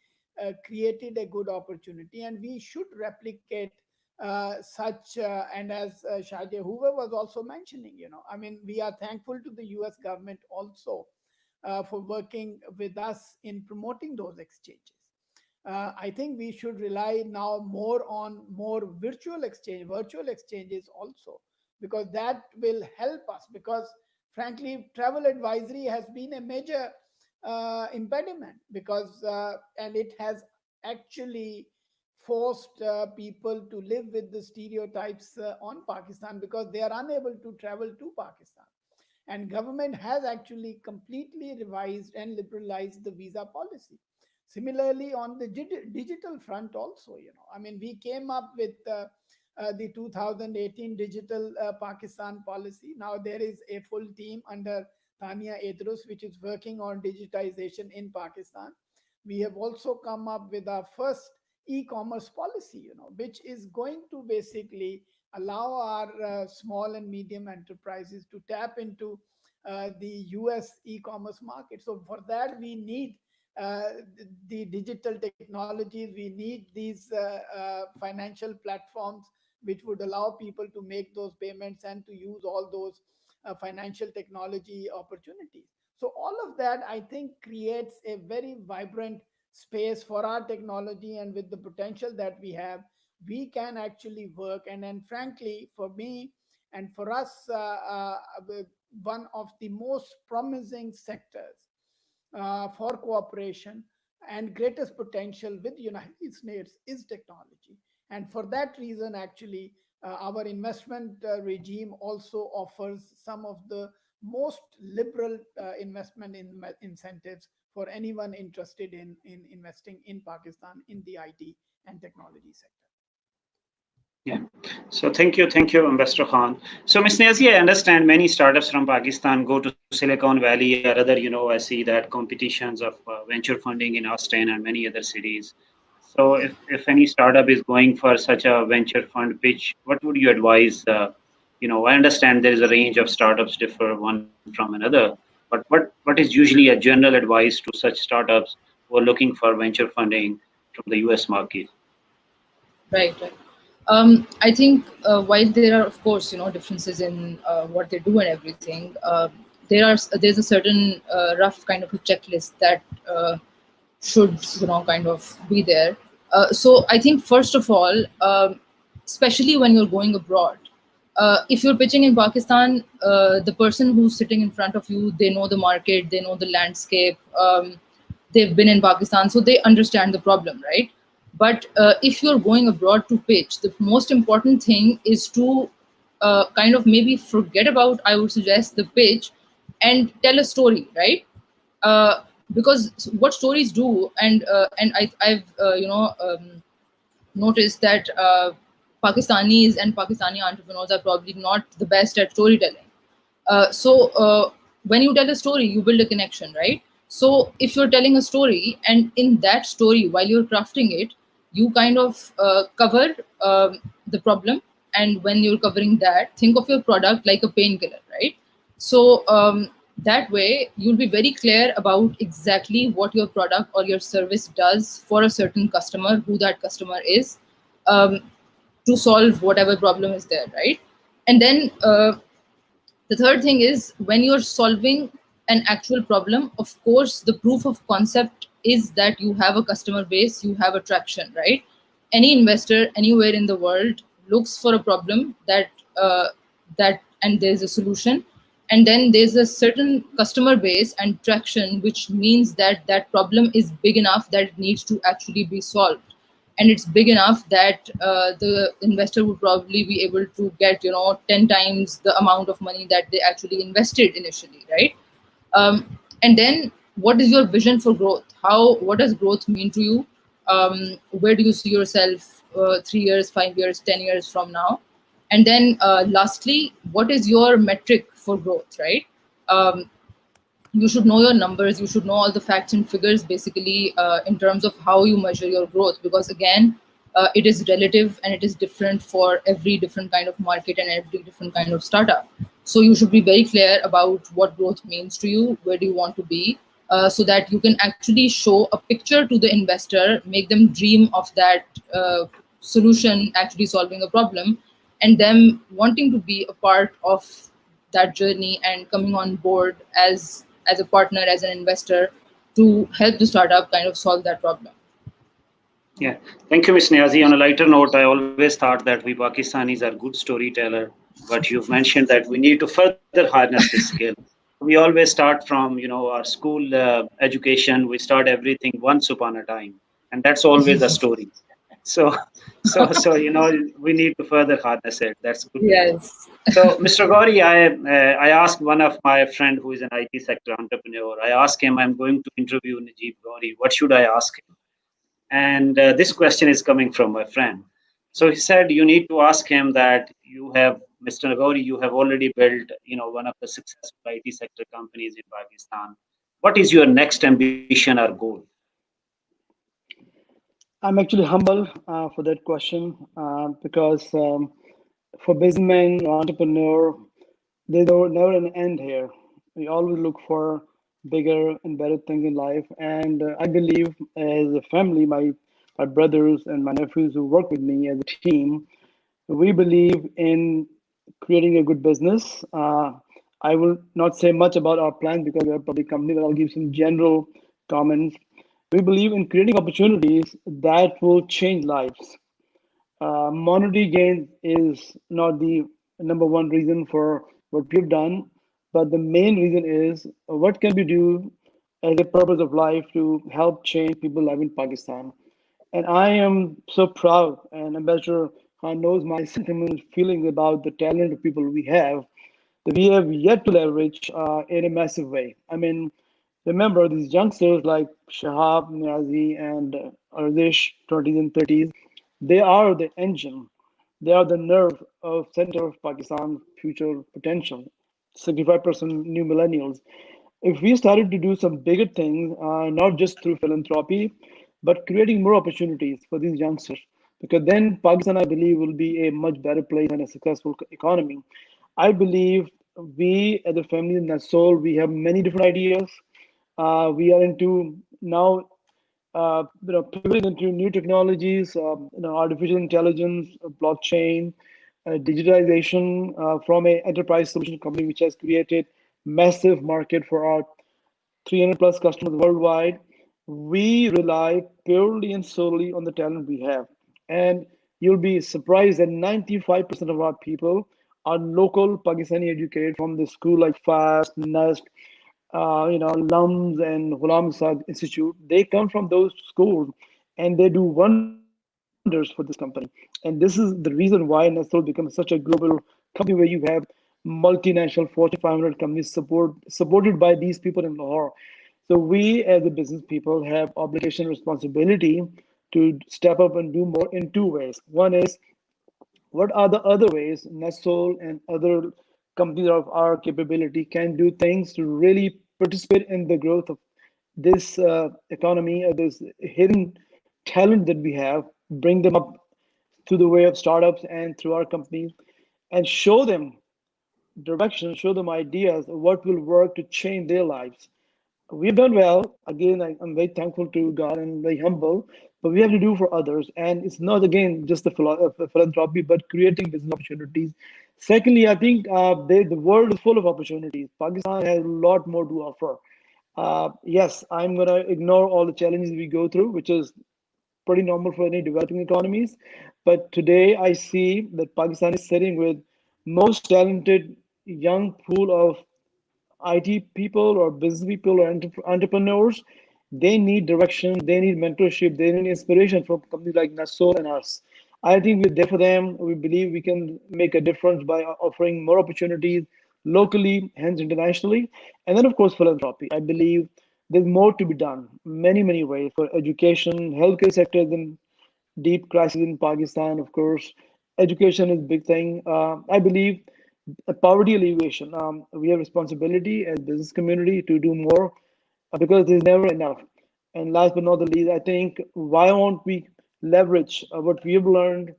created a good opportunity. And we should replicate such, and as Chargé Hoover was also mentioning, I mean, we are thankful to the US government also for working with us in promoting those exchanges. I think we should rely now more on more virtual exchanges also, because that will help us, because frankly, travel advisory has been a major impediment, because, and it has actually forced people to live with the stereotypes on Pakistan, because they are unable to travel to Pakistan. And government has actually completely revised and liberalized the visa policy. Similarly, on the digital front also, I mean, we came up with the 2018 digital Pakistan policy. Now there is a full team under Tania Idrus, which is working on digitization in Pakistan. We have also come up with our first e-commerce policy, which is going to basically allow our small and medium enterprises to tap into the US e-commerce market. So for that, we need the digital technologies. We need these financial platforms which would allow people to make those payments and to use all those financial technology opportunities. So all of that, I think, creates a very vibrant space for our technology, and with the potential that we have, we can actually work. And then, frankly, for me and for us, one of the most promising sectors for cooperation and greatest potential with the United States is technology. And for that reason, actually, our investment regime also offers some of the most liberal investment incentives for anyone interested in investing in Pakistan in the IT and technology sector. Yeah. So thank you, Ambassador Khan. So Ms. Niazi, I understand many startups from Pakistan go to Silicon Valley or other, I see that competitions of venture funding in Austin and many other cities. So if any startup is going for such a venture fund pitch, what would you advise? I understand there is a range of startups differ one from another, but what is usually a general advice to such startups who are looking for venture funding from the US market? Right. I think while there are, of course, differences in what they do and everything, there's a certain rough kind of a checklist that should, kind of be there. So I think, first of all, especially when you're going abroad, if you're pitching in Pakistan, the person who's sitting in front of you, they know the market, they know the landscape, they've been in Pakistan, so they understand the problem, right? But if you're going abroad to pitch, the most important thing is to kind of maybe forget about, I would suggest, the pitch and tell a story, right? Because what stories do, and I've noticed that Pakistanis and Pakistani entrepreneurs are probably not the best at storytelling. So when you tell a story, you build a connection, right? So if you're telling a story, and in that story, while you're crafting it, you kind of cover the problem. And when you're covering that, think of your product like a painkiller, right? So that way, you'll be very clear about exactly what your product or your service does for a certain customer, who that customer is, to solve whatever problem is there, right? And then the third thing is, when you're solving an actual problem, of course, the proof of concept is that you have a customer base, you have attraction, right? Any investor anywhere in the world looks for a problem and there's a solution. And then there's a certain customer base and traction, which means that that problem is big enough that it needs to actually be solved. And it's big enough that the investor would probably be able to get, 10 times the amount of money that they actually invested initially, right? And then, what is your vision for growth? What does growth mean to you? Where do you see yourself 3 years, 5 years, 10 years from now? And then lastly, what is your metric for growth, right? You should know your numbers. You should know all the facts and figures, basically, in terms of how you measure your growth. Because again, it is relative and it is different for every different kind of market and every different kind of startup. So you should be very clear about what growth means to you, where do you want to be, so that you can actually show a picture to the investor, make them dream of that solution actually solving a problem, and them wanting to be a part of that journey and coming on board as a partner, as an investor, to help the startup kind of solve that problem. Yeah, thank you, Ms. Niazi. On a lighter note, I always thought that we Pakistanis are good storyteller, but you've mentioned that we need to further harness this skill. We always start from, our school education. We start everything once upon a time, and that's always a story. So we need to further harness it. That's good. Yes. So, Mr. Ghauri, I asked one of my friend who is an IT sector entrepreneur. I asked him, I'm going to interview Najeeb Ghauri. What should I ask him? And this question is coming from my friend. So he said, you need to ask him that you have Mr. Ghauri, you have already built, one of the successful IT sector companies in Pakistan. What is your next ambition or goal? I'm actually humble for that question because for businessmen, entrepreneur, there's never an end here. We always look for bigger and better things in life, and I believe as a family, my brothers and my nephews who work with me as a team, we believe in creating a good business. I will not say much about our plans because we are a public company, but I'll give some general comments. We believe in creating opportunities that will change lives. Monetary gain is not the number one reason for what we've done, but the main reason is what can we do as a purpose of life to help change people live in Pakistan. And I am so proud, and Ambassador Khan knows my sentiment feelings about the talent of people we have that we have yet to leverage in a massive way. I mean, remember these youngsters like Shehab, Niazi, and Arzish, 20s and 30s, they are the engine. They are the nerve of center of Pakistan's future potential. 65% new millennials. If we started to do some bigger things, not just through philanthropy, but creating more opportunities for these youngsters, because then Pakistan, I believe, will be a much better place and a successful economy. I believe we, as a family in NETSOL, we have many different ideas. We are into now pivoting into new technologies, artificial intelligence, blockchain, digitalization from a enterprise solution company which has created massive market for our 300 plus customers worldwide. We rely purely and solely on the talent we have. And you'll be surprised that 95% of our people are local Pakistani educated from the school like FAST, NEST, LUMS and Asad Institute. They come from those schools and they do wonders for this company. And this is the reason why NETSOL becomes such a global company where you have multinational Fortune 500 companies supported by these people in Lahore. So we as a business people have obligation responsibility to step up and do more in two ways. One is what are the other ways NETSOL and other companies of our capability can do things to really participate in the growth of this economy, or this hidden talent that we have, bring them up through the way of startups and through our companies, and show them direction, show them ideas of what will work to change their lives. We've done well. Again, I'm very thankful to God and very humble, but we have to do for others. And it's not, again, just the philanthropy, but creating business opportunities. Secondly, I think the world is full of opportunities. Pakistan has a lot more to offer. Yes, I'm going to ignore all the challenges we go through, which is pretty normal for any developing economies. But today I see that Pakistan is sitting with most talented young pool of IT people or business people or entrepreneurs. They need direction, they need mentorship, they need inspiration from companies like NETSOL and us. I think we're there for them. We believe we can make a difference by offering more opportunities locally, hence internationally. And then, of course, philanthropy. I believe there's more to be done, many ways for education, healthcare sector is in deep crisis in Pakistan, of course. Education is a big thing. I believe poverty alleviation. We have responsibility as business community to do more because there's never enough. And last but not the least, I think why won't we leverage what we have learned,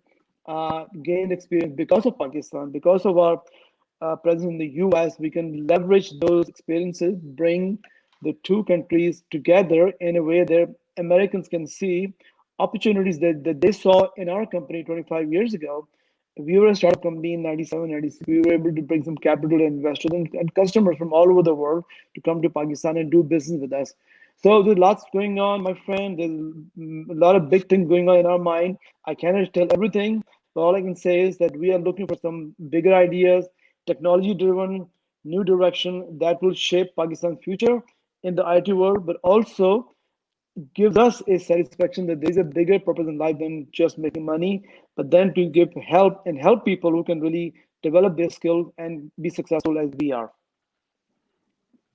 gained experience because of Pakistan, because of our presence in the US, we can leverage those experiences, bring the two countries together in a way that Americans can see opportunities that they saw in our company 25 years ago. We were a startup company in 97, 96. We were able to bring some capital investors and customers from all over the world to come to Pakistan and do business with us. So there's lots going on, my friend. There's a lot of big things going on in our mind. I cannot tell everything, but all I can say is that we are looking for some bigger ideas, technology-driven, new direction that will shape Pakistan's future in the IT world, but also gives us a satisfaction that there's a bigger purpose in life than just making money, but then to give help and help people who can really develop their skills and be successful as we are.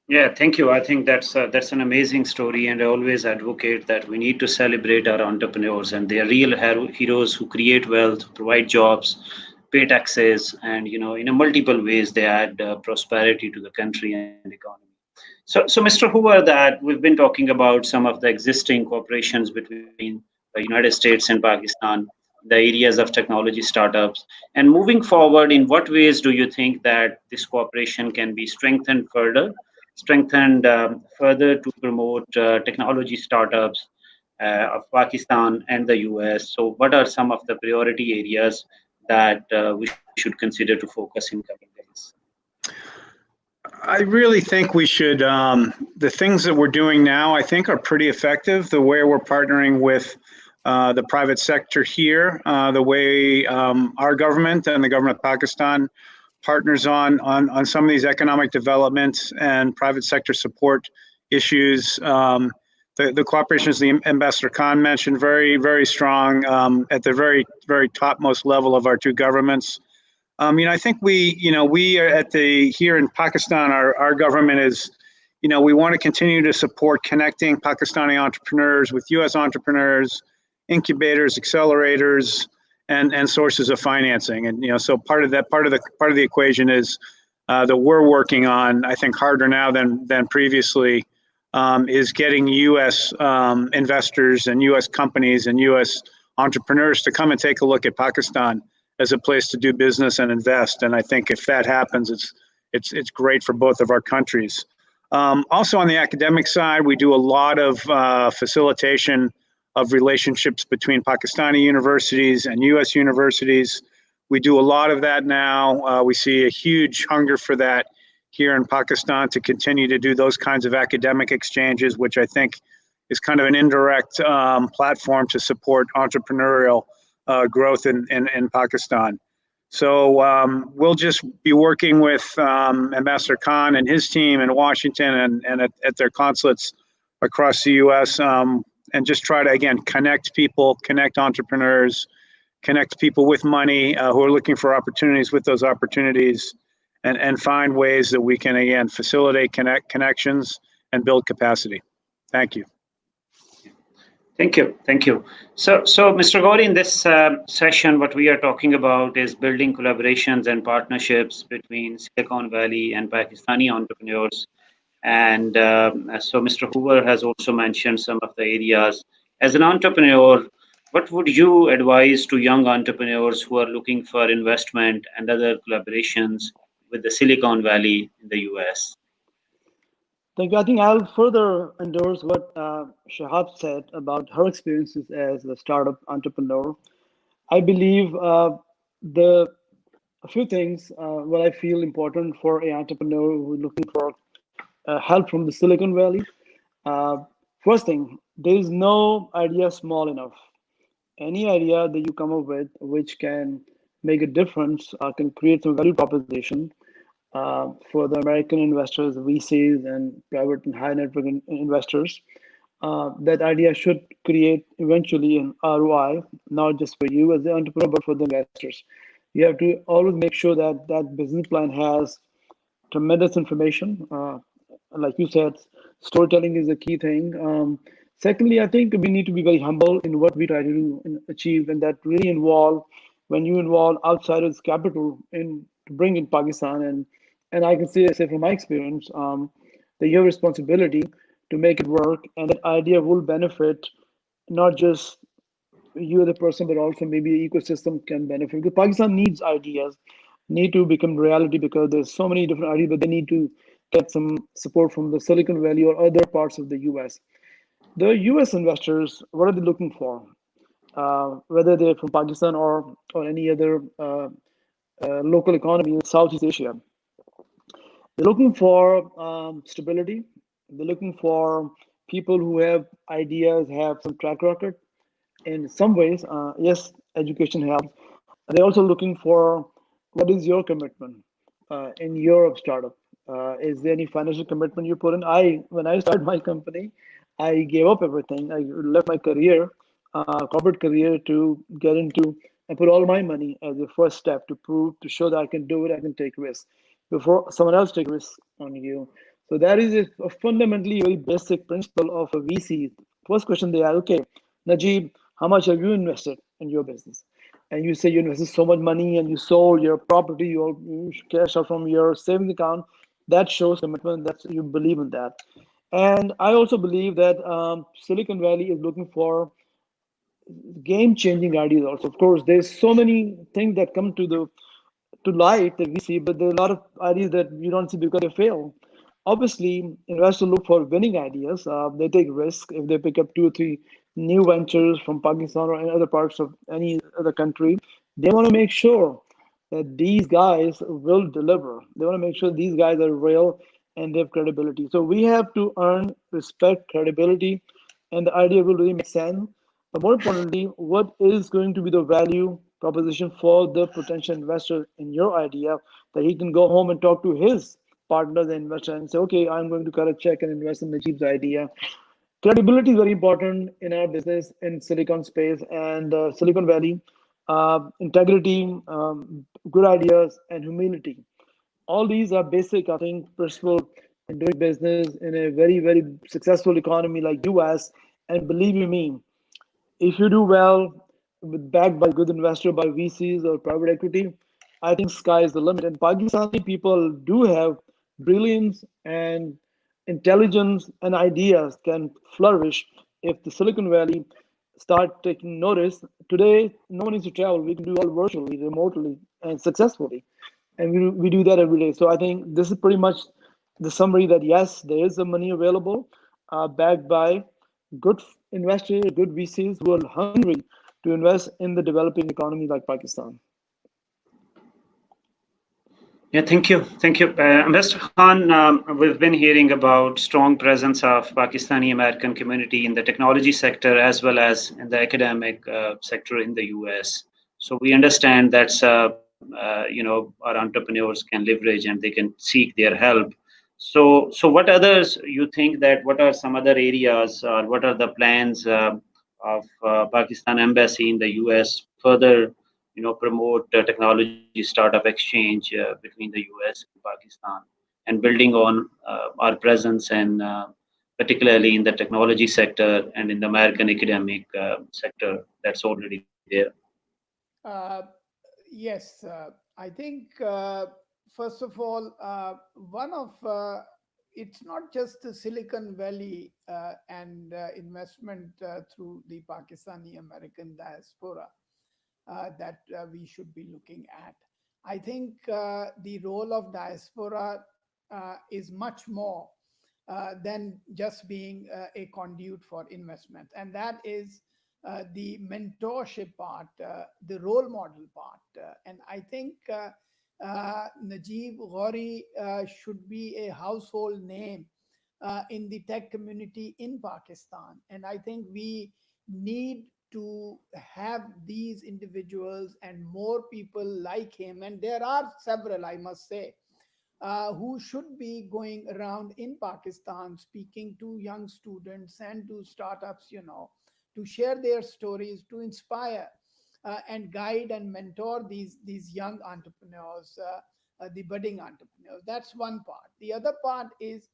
Yeah, thank you. I think that's an amazing story, and I always advocate that we need to celebrate our entrepreneurs, and they are real heroes who create wealth, provide jobs, pay taxes, and in a multiple ways they add prosperity to the country and economy. So Mr. Hoover, that we've been talking about some of the existing cooperations between the United States and Pakistan, the areas of technology startups, and moving forward, in what ways do you think that this cooperation can be strengthened further to promote technology startups of Pakistan and the US? So what are some of the priority areas that we should consider to focus in coming days? I really think we should, the things that we're doing now, I think are pretty effective. The way we're partnering with the private sector here, the way our government and the government of Pakistan partners on some of these economic developments and private sector support issues. The cooperation, as the Ambassador Khan mentioned, very, very strong at the very, very topmost level of our two governments. I think we are at here in Pakistan, our government is, we want to continue to support connecting Pakistani entrepreneurs with US entrepreneurs, incubators, accelerators, and sources of financing. And, so part of the equation is that we're working on, I think harder now than previously, is getting US investors and US companies and US entrepreneurs to come and take a look at Pakistan as a place to do business and invest. And I think if that happens, it's great for both of our countries. Also on the academic side, we do a lot of facilitation of relationships between Pakistani universities and US universities. We do a lot of that now. We see a huge hunger for that here in Pakistan to continue to do those kinds of academic exchanges, which I think is kind of an indirect platform to support entrepreneurial growth in Pakistan. So we'll just be working with Ambassador Khan and his team in Washington and at their consulates across the US and just try to, again, connect people, connect entrepreneurs, connect people with money who are looking for opportunities with those opportunities, and find ways that we can, again, facilitate connections and build capacity. Thank you. Thank you. So Mr. Ghauri, in this session, what we are talking about is building collaborations and partnerships between Silicon Valley and Pakistani entrepreneurs. And so Mr. Hoover has also mentioned some of the areas. As an entrepreneur, what would you advise to young entrepreneurs who are looking for investment and other collaborations with the Silicon Valley in the US? Thank you. I think I'll further endorse what Shehab said about her experiences as a startup entrepreneur. I believe a few things what I feel important for an entrepreneur who's looking for help from the Silicon Valley. First thing, there is no idea small enough. Any idea that you come up with which can make a difference, can create some value proposition for the American investors, VCs, and private and high net worth investors. That idea should create eventually an ROI, not just for you as the entrepreneur, but for the investors. You have to always make sure that that business plan has tremendous information. Like you said, storytelling is a key thing. Secondly, I think we need to be very humble in what we try to do and achieve, and that really when you involve outsiders' capital to bring in Pakistan, and I can say from my experience, that you have responsibility to make it work, and that idea will benefit not just you the person, but also maybe the ecosystem can benefit. Because Pakistan needs ideas, need to become reality, because there's so many different ideas, but they need to get some support from the Silicon Valley or other parts of the US. The US investors, what are they looking for? Whether they're from Pakistan or any other local economy in Southeast Asia. They're looking for stability. They're looking for people who have ideas, have some track record. In some ways, yes, education helps. They're also looking for what is your commitment in your startup. Is there any financial commitment you put in? When I started my company, I gave up everything. I left my career, corporate career, to get into and put all my money as the first step to show that I can do it. I can take risks before someone else takes risks on you. So that is a fundamentally very basic principle of a VC. First question they ask, okay, Najeeb, how much have you invested in your business? and you say you invested so much money and you sold your property, you cash out from your savings account, that shows commitment that you believe in that. And I also believe that Silicon Valley is looking for game-changing ideas. Also, of course, there's so many things that come to light that we see, but there are a lot of ideas that we don't see because they fail. Obviously, investors look for winning ideas. They take risk if they pick up two or three new ventures from Pakistan or any other parts of any other country. They want to make sure that these guys will deliver. They want to make sure these guys are real and they have credibility. So we have to earn respect, credibility, and the idea will really make sense. But more importantly, what is going to be the value proposition for the potential investor in your idea that he can go home and talk to his partner, the investor, and say, okay, I'm going to cut a check and invest in Najeeb's idea. Credibility is very important in our business in Silicon space and Silicon Valley. Integrity, good ideas, and humility. All these are basic, I think, principles in doing business in a very, very successful economy like US. And believe you me, if you do well, backed by good investor, by VCs or private equity, I think sky is the limit. And Pakistani people do have brilliance and intelligence and ideas can flourish if the Silicon Valley start taking notice. Today, no one needs to travel. We can do all virtually, remotely, and successfully. And we do that every day. So I think this is pretty much the summary that yes, there is the money available, backed by good investors, good VCs who are hungry to invest in the developing economy like Pakistan. Yeah, thank you, Mr. Khan. We've been hearing about strong presence of Pakistani American community in the technology sector as well as in the academic sector in the US. So we understand that's our entrepreneurs can leverage and they can seek their help. So what others you think that what are some other areas or what are the plans of Pakistan Embassy in the US further promote technology startup exchange between the US and Pakistan and building on our presence and particularly in the technology sector and in the American academic sector that's already there. Uh, yes, I think first of all, one of it's not just the Silicon Valley and investment through the Pakistani American diaspora that we should be looking at. I think the role of diaspora is much more than just being a conduit for investment, and that is the mentorship part, the role model part. And I think Najeeb Ghauri should be a household name in the tech community in Pakistan. And I think we need to have these individuals and more people like him. And there are several, I must say, who should be going around in Pakistan speaking to young students and to startups, to share their stories, to inspire and guide and mentor these young entrepreneurs, the budding entrepreneurs. That's one part. The other part is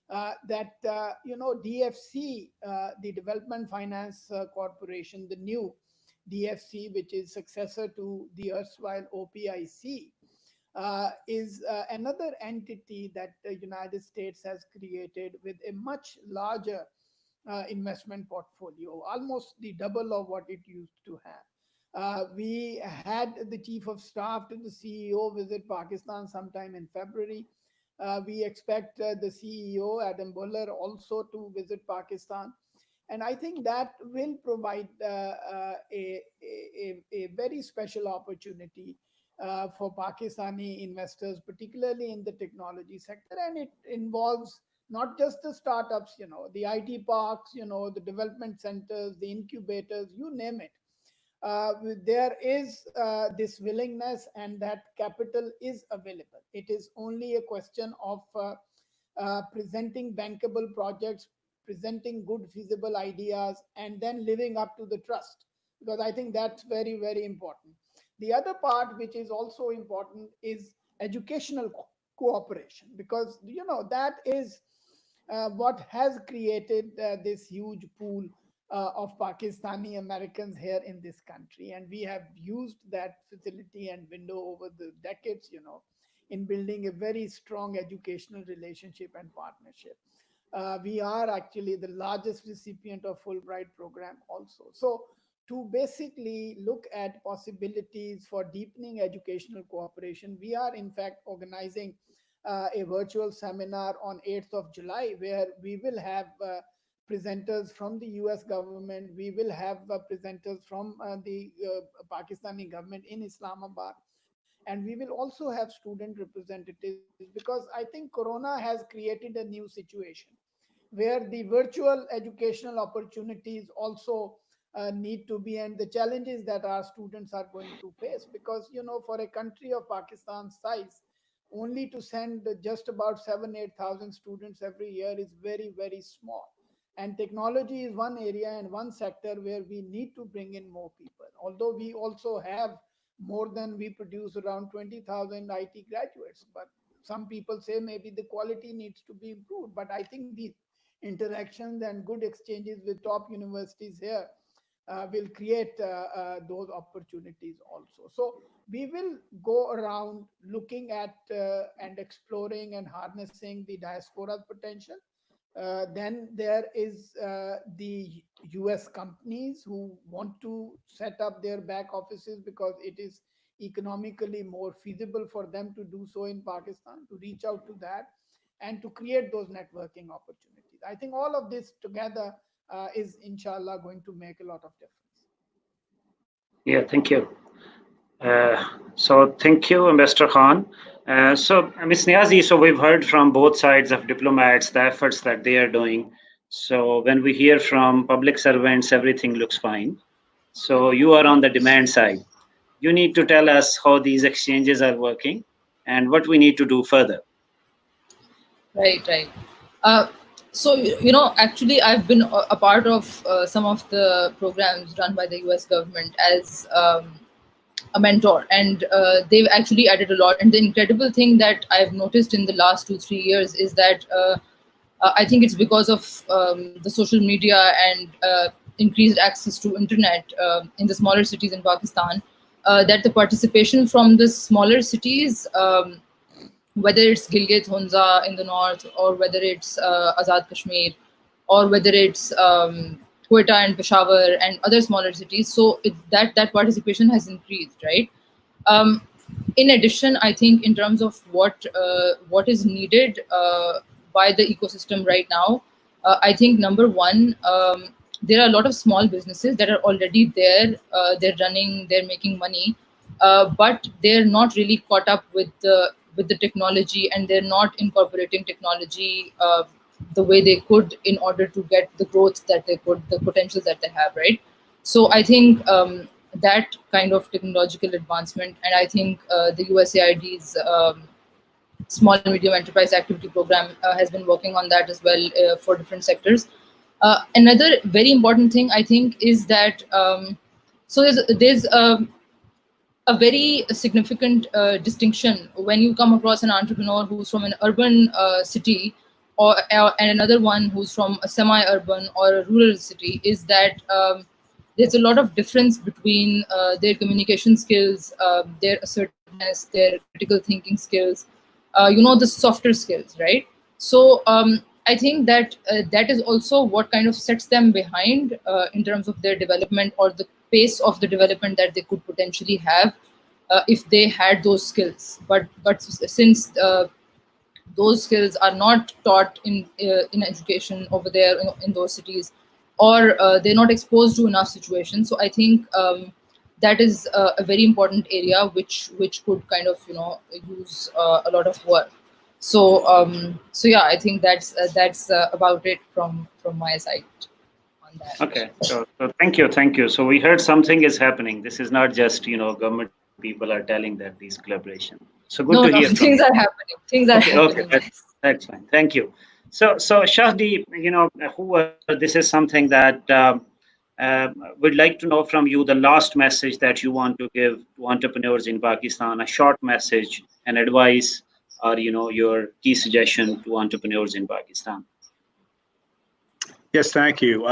that DFC, the Development Finance Corporation, the new DFC, which is successor to the erstwhile OPIC, is another entity that the United States has created with a much larger investment portfolio, almost the double of what it used to have. We had the chief of staff to the CEO visit Pakistan sometime in February. We expect the CEO, Adam Buller, also to visit Pakistan. And I think that will provide a very special opportunity for Pakistani investors, particularly in the technology sector. And it involves not just the startups, the IT parks, the development centers, the incubators, you name it. There is this willingness and that capital is available. It is only a question of presenting bankable projects, presenting good feasible ideas, and then living up to the trust, because I think that's very, very important. The other part, which is also important, is educational cooperation, because that is what has created this huge pool of Pakistani Americans here in this country. And we have used that facility and window over the decades, in building a very strong educational relationship and partnership. We are actually the largest recipient of Fulbright program also. So to basically look at possibilities for deepening educational cooperation, we are in fact organizing a virtual seminar on 8th of July, where we will have presenters from the US government. We will have presenters from the Pakistani government in Islamabad. And we will also have student representatives, because I think Corona has created a new situation where the virtual educational opportunities also need to be, and the challenges that our students are going to face. Because, for a country of Pakistan's size, only to send just about 7,000-8,000 students every year is very, very small. And technology is one area and one sector where we need to bring in more people. Although we also have more than we produce, around 20,000 IT graduates. But some people say maybe the quality needs to be improved. But I think the interactions and good exchanges with top universities here will create those opportunities also. So we will go around looking at and exploring and harnessing the diaspora's potential. Then there is the US companies who want to set up their back offices because it is economically more feasible for them to do so in Pakistan, to reach out to that and to create those networking opportunities. I think all of this together is inshallah going to make a lot of difference. Yeah, thank you. So thank you, Mr. Khan. So Ms. Niazi, so we've heard from both sides of diplomats the efforts that they are doing. So when we hear from public servants, everything looks fine. So you are on the demand side. You need to tell us how these exchanges are working and what we need to do further. Right. So, actually, I've been a part of some of the programs run by the US government as a mentor, and they've actually added a lot. And the incredible thing that I've noticed in the last 2-3 years is that I think it's because of the social media and increased access to internet in the smaller cities in Pakistan, that the participation from the smaller cities, whether it's Gilgit Hunza in the north, or whether it's Azad Kashmir, or whether it's Quetta and Peshawar and other smaller cities. So that participation has increased, right? In addition, I think in terms of what is needed by the ecosystem right now, I think number one, there are a lot of small businesses that are already there. They're running, they're making money, but they're not really caught up with the technology, and they're not incorporating technology the way they could in order to get the growth that they could, the potential that they have, right? So I think that kind of technological advancement, and I think the USAID's Small and Medium Enterprise Activity Program has been working on that as well for different sectors. Another very important thing I think is that so there's a very significant distinction when you come across an entrepreneur who's from an urban city, and another one who's from a semi-urban or a rural city, is that there's a lot of difference between their communication skills, their assertiveness, their critical thinking skills, the softer skills, right? So I think that that is also what kind of sets them behind in terms of their development, or the pace of the development that they could potentially have if they had those skills. But since those skills are not taught in education over there in those cities, or they're not exposed to enough situations, so I think that is a very important area which could kind of use a lot of work. So yeah, I think that's about it from my side on that. Okay, so thank you. So we heard something is happening. This is not just government people are telling that these collaboration. So good to hear. Things are happening. Things are happening. Okay, that's fine. Thank you. So Shahdi, Hoover, this is something that we'd like to know from you, the last message that you want to give to entrepreneurs in Pakistan, a short message, an advice, or your key suggestion to entrepreneurs in Pakistan. Yes, thank you.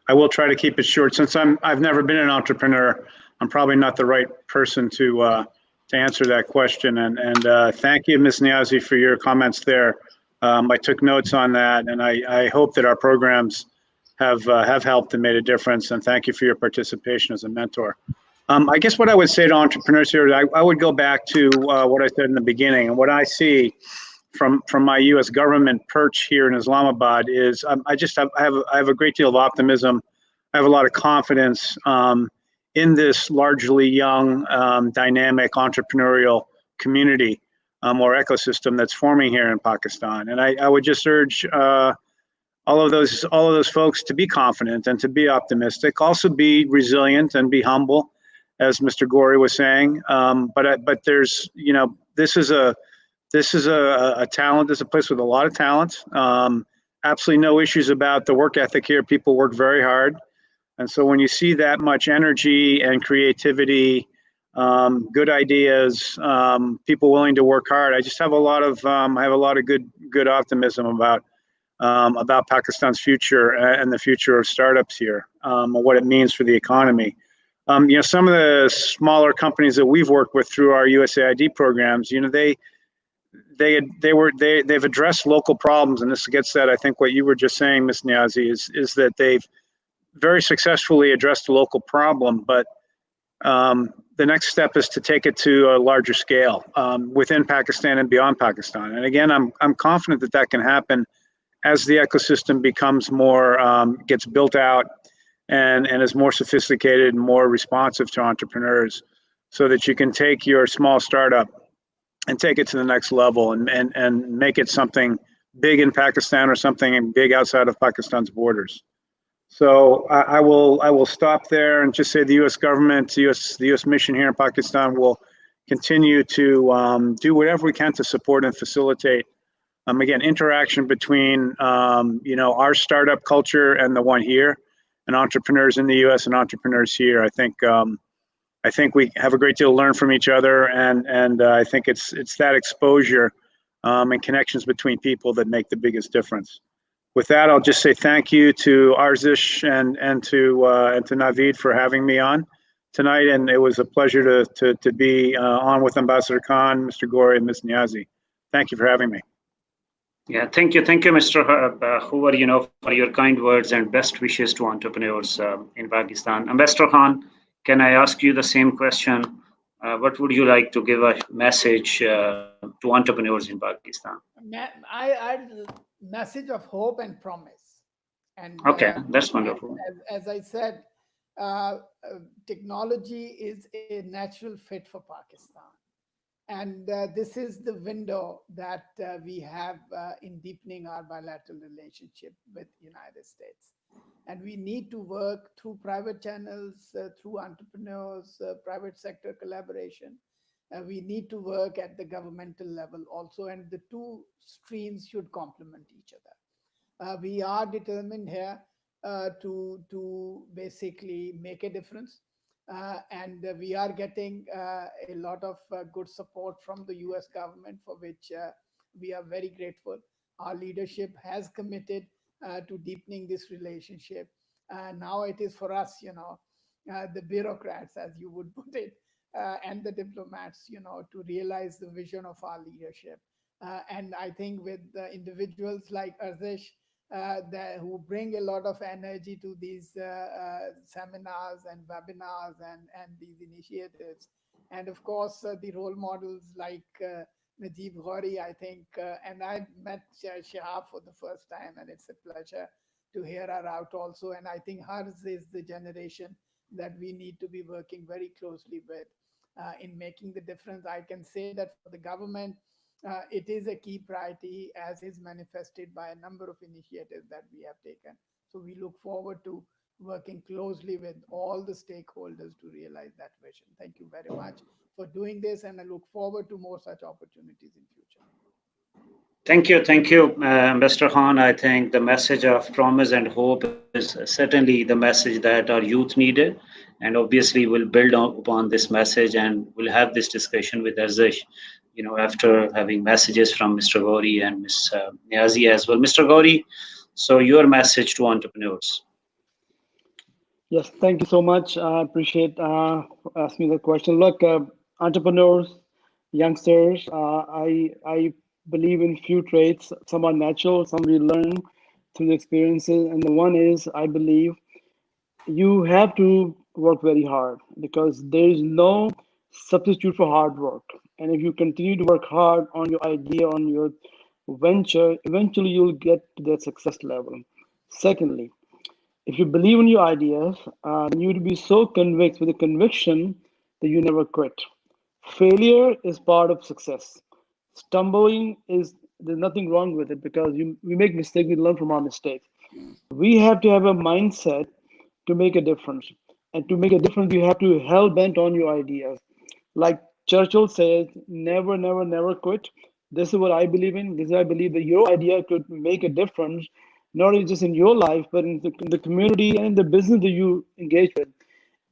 I will try to keep it short. Since I've never been an entrepreneur, I'm probably not the right person to answer that question. And thank you, Ms. Niazi, for your comments there. I took notes on that, and I hope that our programs have helped and made a difference. And thank you for your participation as a mentor. I guess what I would say to entrepreneurs here, I would go back to what I said in the beginning, and what I see from my U.S. government perch here in Islamabad is I have a great deal of optimism. I have a lot of confidence in this largely young, dynamic entrepreneurial community or ecosystem that's forming here in Pakistan. And I would just urge all of those folks to be confident and to be optimistic. Also, be resilient and be humble, as Mr. Ghauri was saying. But there's, this is a talent. This is a place with a lot of talent. Absolutely no issues about the work ethic here. People work very hard. And so when you see that much energy and creativity, good ideas, people willing to work hard, I just have a lot of good optimism about Pakistan's future and the future of startups here, what it means for the economy. Some of the smaller companies that we've worked with through our USAID programs, they've addressed local problems, and this gets at, I think, what you were just saying, Ms. Niazi, is that they've very successfully addressed the local problem, but the next step is to take it to a larger scale within Pakistan and beyond Pakistan. And again, I'm confident that can happen as the ecosystem becomes more, gets built out and is more sophisticated and more responsive to entrepreneurs, so that you can take your small startup and take it to the next level and make it something big in Pakistan or something big outside of Pakistan's borders. So I will stop there and just say the U.S. government, the U.S. mission here in Pakistan will continue to do whatever we can to support and facilitate, again, interaction between our startup culture and the one here, and entrepreneurs in the U.S. and entrepreneurs here. I think we have a great deal to learn from each other, and I think it's that exposure and connections between people that make the biggest difference. With that, I'll just say thank you to Arzish and to Naveed for having me on tonight, and it was a pleasure to be on with Ambassador Khan, Mr. Ghauri, and Ms. Niazi. Thank you for having me. Yeah, thank you, Mr. Hoover, for your kind words and best wishes to entrepreneurs in Pakistan. Ambassador Khan, can I ask you the same question? What would you like to give a message to entrepreneurs in Pakistan? I message of hope and promise. And okay, that's wonderful. As I said, technology is a natural fit for Pakistan. And this is the window that we have in deepening our bilateral relationship with the United States. And we need to work through private channels, through entrepreneurs, private sector collaboration. We need to work at the governmental level also, and the two streams should complement each other. We are determined here to basically make a difference. And we are getting a lot of good support from the US government, for which we are very grateful. Our leadership has committed to deepening this relationship. Now it is for us, the bureaucrats, as you would put it, and the diplomats, to realize the vision of our leadership. And I think with individuals like Arzish, who bring a lot of energy to these seminars and webinars and these initiatives, and of course the role models like Najeeb Ghauri, I think, and I met Shehab for the first time, and it's a pleasure to hear her out also. And I think hers is the generation that we need to be working very closely with in making the difference. I can say that for the government, it is a key priority, as is manifested by a number of initiatives that we have taken. So we look forward to working closely with all the stakeholders to realize that vision. Thank you very much for doing this, and I look forward to more such opportunities in future. Thank you, Ambassador Khan. I think the message of promise and hope is certainly the message that our youth needed, and obviously we'll build upon this message, and we'll have this discussion with Arzish, after having messages from Mr. Ghauri and Ms. Niazi as well. Mr. Ghauri, so your message to entrepreneurs. Yes, thank you so much. I appreciate asking me the question. Look, entrepreneurs, youngsters, I believe in few traits. Some are natural, some we learn through the experiences, and the one is I believe you have to work very hard because there is no substitute for hard work. And if you continue to work hard on your idea, on your venture, eventually you'll get to that success level. Secondly, if you believe in your ideas, then you would be so convinced with a conviction that you never quit. Failure is part of success. Stumbling is there's nothing wrong with it because we make mistakes, we learn from our mistakes. We have to have a mindset to make a difference. And to make a difference, you have to hell bent on your ideas. Like Churchill says, never, never, never quit. This is what I believe in. This is I believe that your idea could make a difference, not only just in your life, but in the community and in the business that you engage with.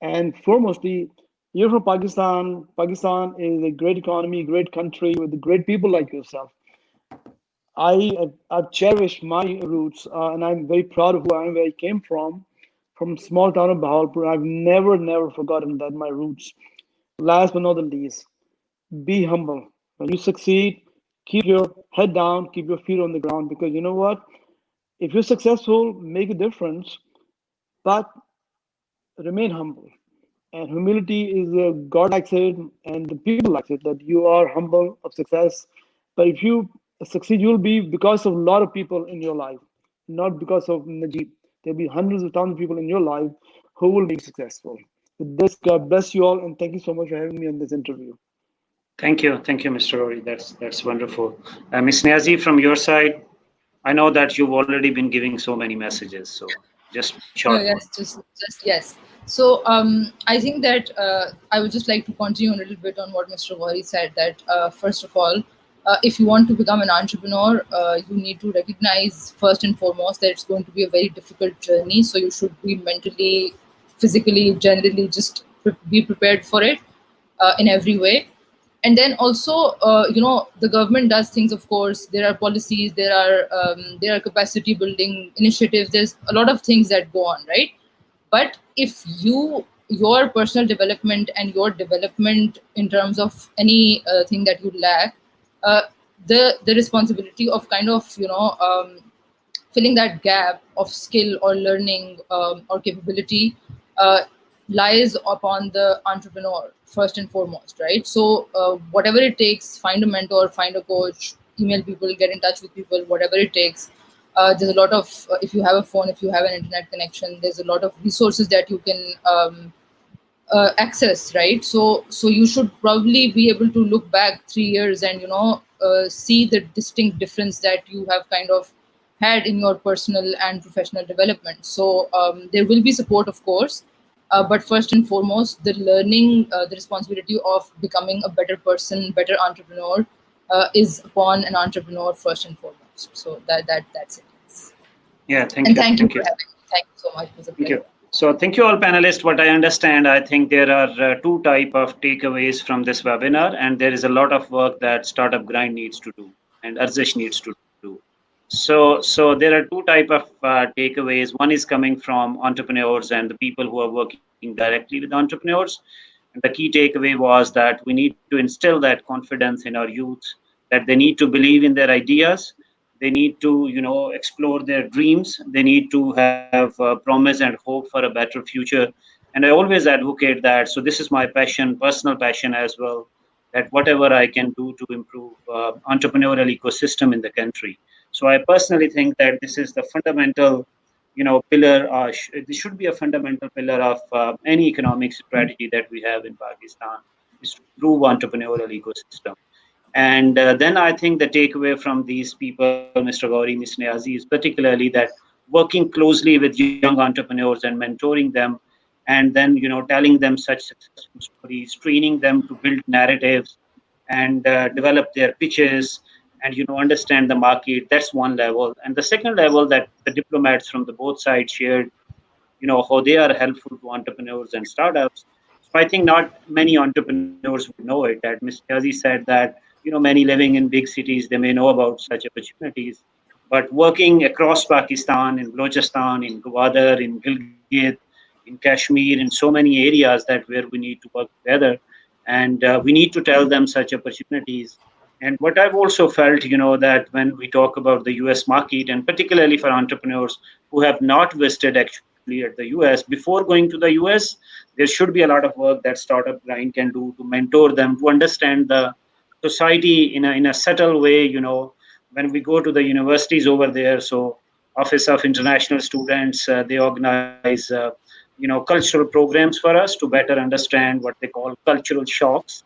And foremostly, you're from Pakistan. Pakistan is a great economy, great country with great people like yourself. I've cherished my roots, and I'm very proud of who I am, where I came from small town of Bahawalpur. I've never, never forgotten that my roots. Last but not the least, be humble. When you succeed, keep your head down, keep your feet on the ground, because you know what? If you're successful, make a difference, but remain humble. And humility is God likes it, and the people likes it. That you are humble of success. But if you succeed, you'll be because of a lot of people in your life, not because of Najeeb. There'll be hundreds of thousands of people in your life who will be successful. With this, God bless you all, and thank you so much for having me on this interview. Thank you, Mr. Ghauri. That's wonderful. Ms. Niazi, from your side, I know that you've already been giving so many messages, so just No, short one. yes, just yes. So I think that I would just like to continue a little bit on what Mr. Ghauri said. That first of all, if you want to become an entrepreneur, you need to recognize first and foremost that it's going to be a very difficult journey. So you should be mentally, physically, generally just be prepared for it in every way. And then also, the government does things. Of course, there are policies, there are capacity building initiatives. There's a lot of things that go on, right? But if your personal development and your development in terms of any thing that you lack, uh, the responsibility of kind of filling that gap of skill or learning or capability uh, lies upon the entrepreneur first and foremost, right? So whatever it takes, find a mentor, find a coach, email people, get in touch with people, whatever it takes. There's a lot of if you have a phone, if you have an internet connection, there's a lot of resources that you can access, right? So you should probably be able to look back 3 years and see the distinct difference that you have kind of had in your personal and professional development. So there will be support, of course, but first and foremost, the learning, the responsibility of becoming a better person, better entrepreneur, is upon an entrepreneur first and foremost. So that's it. Yeah, thank And you. thank you Thank for you. having me. Thank you so much. It was a Thank pleasure. you. So thank you all panelists. What I understand, I think there are two type of takeaways from this webinar, and there is a lot of work that Startup Grind needs to do and Arzish needs to do. So there are two type of takeaways. One is coming from entrepreneurs and the people who are working directly with entrepreneurs. And the key takeaway was that we need to instill that confidence in our youth, that they need to believe in their ideas, they need to explore their dreams, they need to have promise and hope for a better future. And I always advocate that. So this is my passion, personal passion as well, that whatever I can do to improve entrepreneurial ecosystem in the country. So I personally think that this is the fundamental pillar. This should be a fundamental pillar of any economic strategy that we have in Pakistan, is to improve entrepreneurial ecosystem. And then I think the takeaway from these people, Mr. Ghauri, Ms. Niazi, is particularly that working closely with young entrepreneurs and mentoring them, and then telling them such successful stories, training them to build narratives, and develop their pitches, and understand the market. That's one level. And the second level that the diplomats from the both sides shared, how they are helpful to entrepreneurs and startups. So I think not many entrepreneurs would know it. That Mr. Niazi said that many living in big cities, they may know about such opportunities, but working across Pakistan, in Balochistan, in Gwadar, in Gilgit, in Kashmir, in so many areas that where we need to work together, and we need to tell them such opportunities. And what I've also felt, that when we talk about the US market, and particularly for entrepreneurs who have not visited actually at the US, before going to the US, there should be a lot of work that startup grind can do to mentor them, to understand the society in a subtle way, when we go to the universities over there. So Office of International Students, they organize, cultural programs for us to better understand what they call cultural shocks.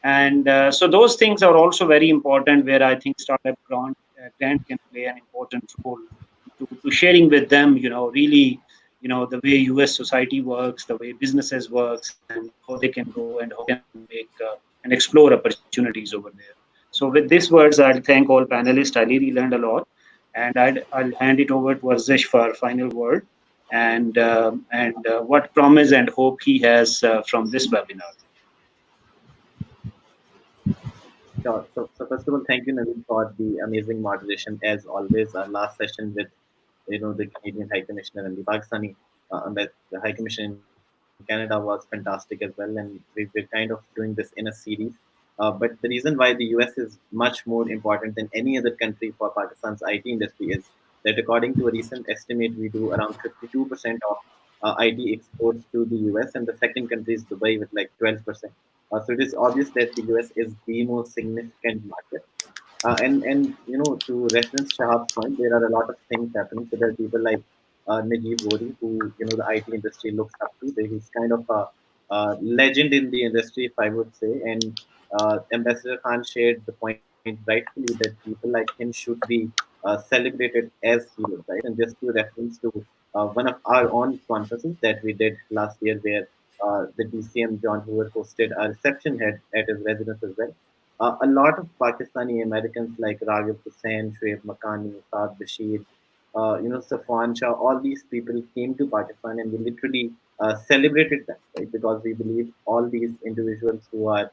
And so those things are also very important, where I think startup grant can play an important role to sharing with them, really, the way US society works, the way businesses works, and how they can grow and how they can make and explore opportunities over there. So with these words, I'll thank all panelists. I really learned a lot, and I'll hand it over to Arzish for final word, and what promise and hope he has from this webinar. Sure. So first of all, thank you, Naveed, for the amazing moderation. As always, our last session with, the Canadian High Commissioner and the Pakistani, the High Commissioner in Canada was fantastic as well. And we're kind of doing this in a series. But the reason why the US is much more important than any other country for Pakistan's IT industry is that according to a recent estimate, we do around 52% of IT exports to the US, and the second country is Dubai with like 12%. So it is obvious that the US is the most significant market. And to reference Shahab's point, there are a lot of things happening. So there are people like Najeeb Ghauri, who the IT industry looks up to. He's kind of a legend in the industry, if I would say. And Ambassador Khan shared the point rightfully that people like him should be celebrated as heroes, right? And just to reference to one of our own conferences that we did last year, where the DCM John Hoover hosted a reception at his residence as well. A lot of Pakistani Americans like Raghib Hussain, Shoaib Makani, Saad Bashir, Safwan Shah, all these people came to Pakistan, and we literally celebrated them, right? Because we believe all these individuals who are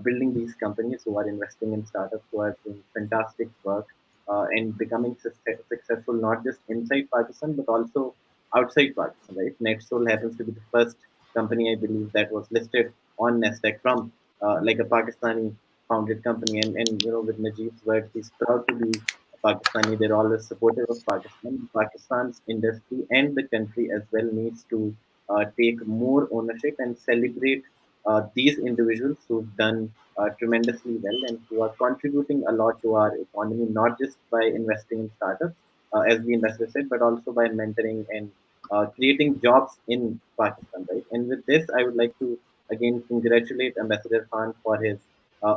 building these companies, who are investing in startups, who are doing fantastic work and becoming successful not just inside Pakistan but also outside Pakistan, right? NETSOL happens to be the first company, I believe, that was listed on Nasdaq from like a Pakistani founded company. And with Najeeb's words, he's proud to be Pakistani. They're always supportive of Pakistan. Pakistan's industry and the country as well needs to take more ownership and celebrate these individuals who've done tremendously well and who are contributing a lot to our economy, not just by investing in startups, as the ambassador said, but also by mentoring and creating jobs in Pakistan, right? And with this, I would like to again congratulate Ambassador Khan for his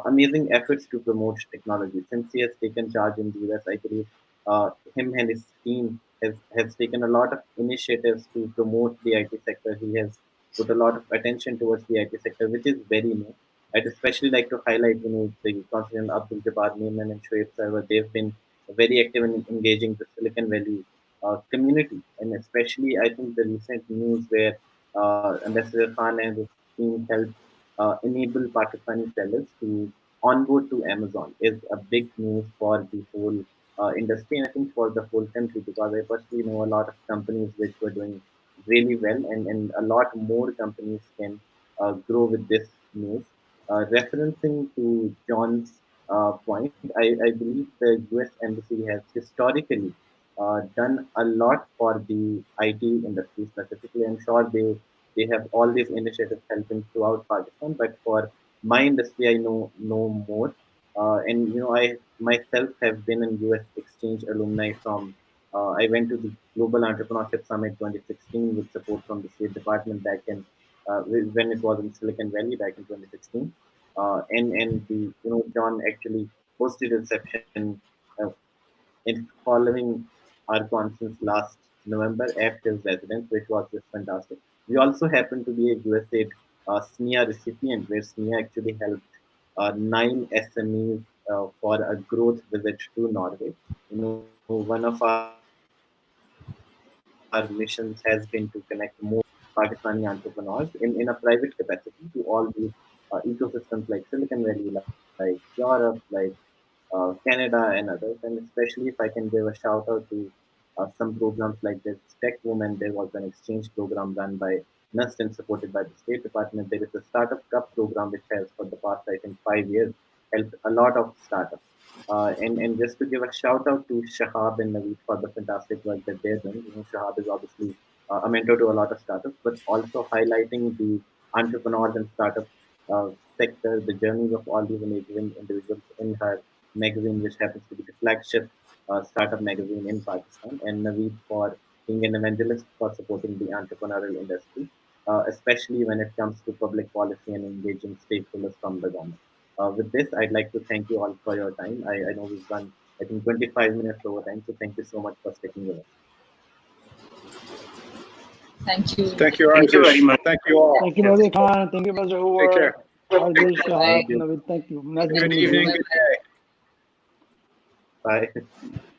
amazing efforts to promote technology. Since he has taken charge in the US, I believe him and his team has taken a lot of initiatives to promote the IT sector. He has put a lot of attention towards the IT sector, which is very new. I'd especially like to highlight, the Consul Abdul Jabbar Neiman and Shoaib Server. They've been very active in engaging the Silicon Valley community, and especially I think the recent news where Ambassador Khan and his team helped enable Pakistani sellers to onboard to Amazon is a big news for the whole industry, and I think for the whole country, because I personally know a lot of companies which were doing really well, and a lot more companies can grow with this news. Referencing to John's point, I believe the US Embassy has historically done a lot for the IT industry specifically. I'm sure they have all these initiatives helping throughout Pakistan, but for my industry, I know more. And I myself have been an US exchange alumni from. I went to the Global Entrepreneurship Summit 2016 with support from the State Department back in when it was in Silicon Valley back in 2016. And the John actually hosted a reception in following our conference last November at his residence, which was just fantastic. We also happened to be a USAID SMEA recipient, where SMEA actually helped 9 SMEs for a growth visit to Norway. One of our missions has been to connect more Pakistani entrepreneurs in a private capacity to all these ecosystems like Silicon Valley, like Europe, like Canada, and others. And especially if I can give a shout out to some programs like this Tech Woman, there was an exchange program run by nursed and supported by the State Department. There is a Startup Cup program which has, for the past, I think, 5 years, helped a lot of startups. And just to give a shout out to Shehab and Naveed for the fantastic work that they're doing. Shehab is obviously a mentor to a lot of startups, but also highlighting the entrepreneurs and startup sector, the journeys of all these amazing individuals in her magazine, which happens to be the flagship startup magazine in Pakistan, and Naveed for being an evangelist for supporting the entrepreneurial industry, especially when it comes to public policy and engaging stakeholders from the government. With this, I'd like to thank you all for your time. I know we've run, I think, 25 minutes over time, so thank you so much for sticking with us. Thank you. Thank you, Thank you very Arzish. much. Thank you all. Thank you, Mr. Khan. Thank you, Mr. Hoover. Take care. Arzish, Shehab, you. Naveed. Thank you. Nice Good meeting you. evening. Good day. Bye.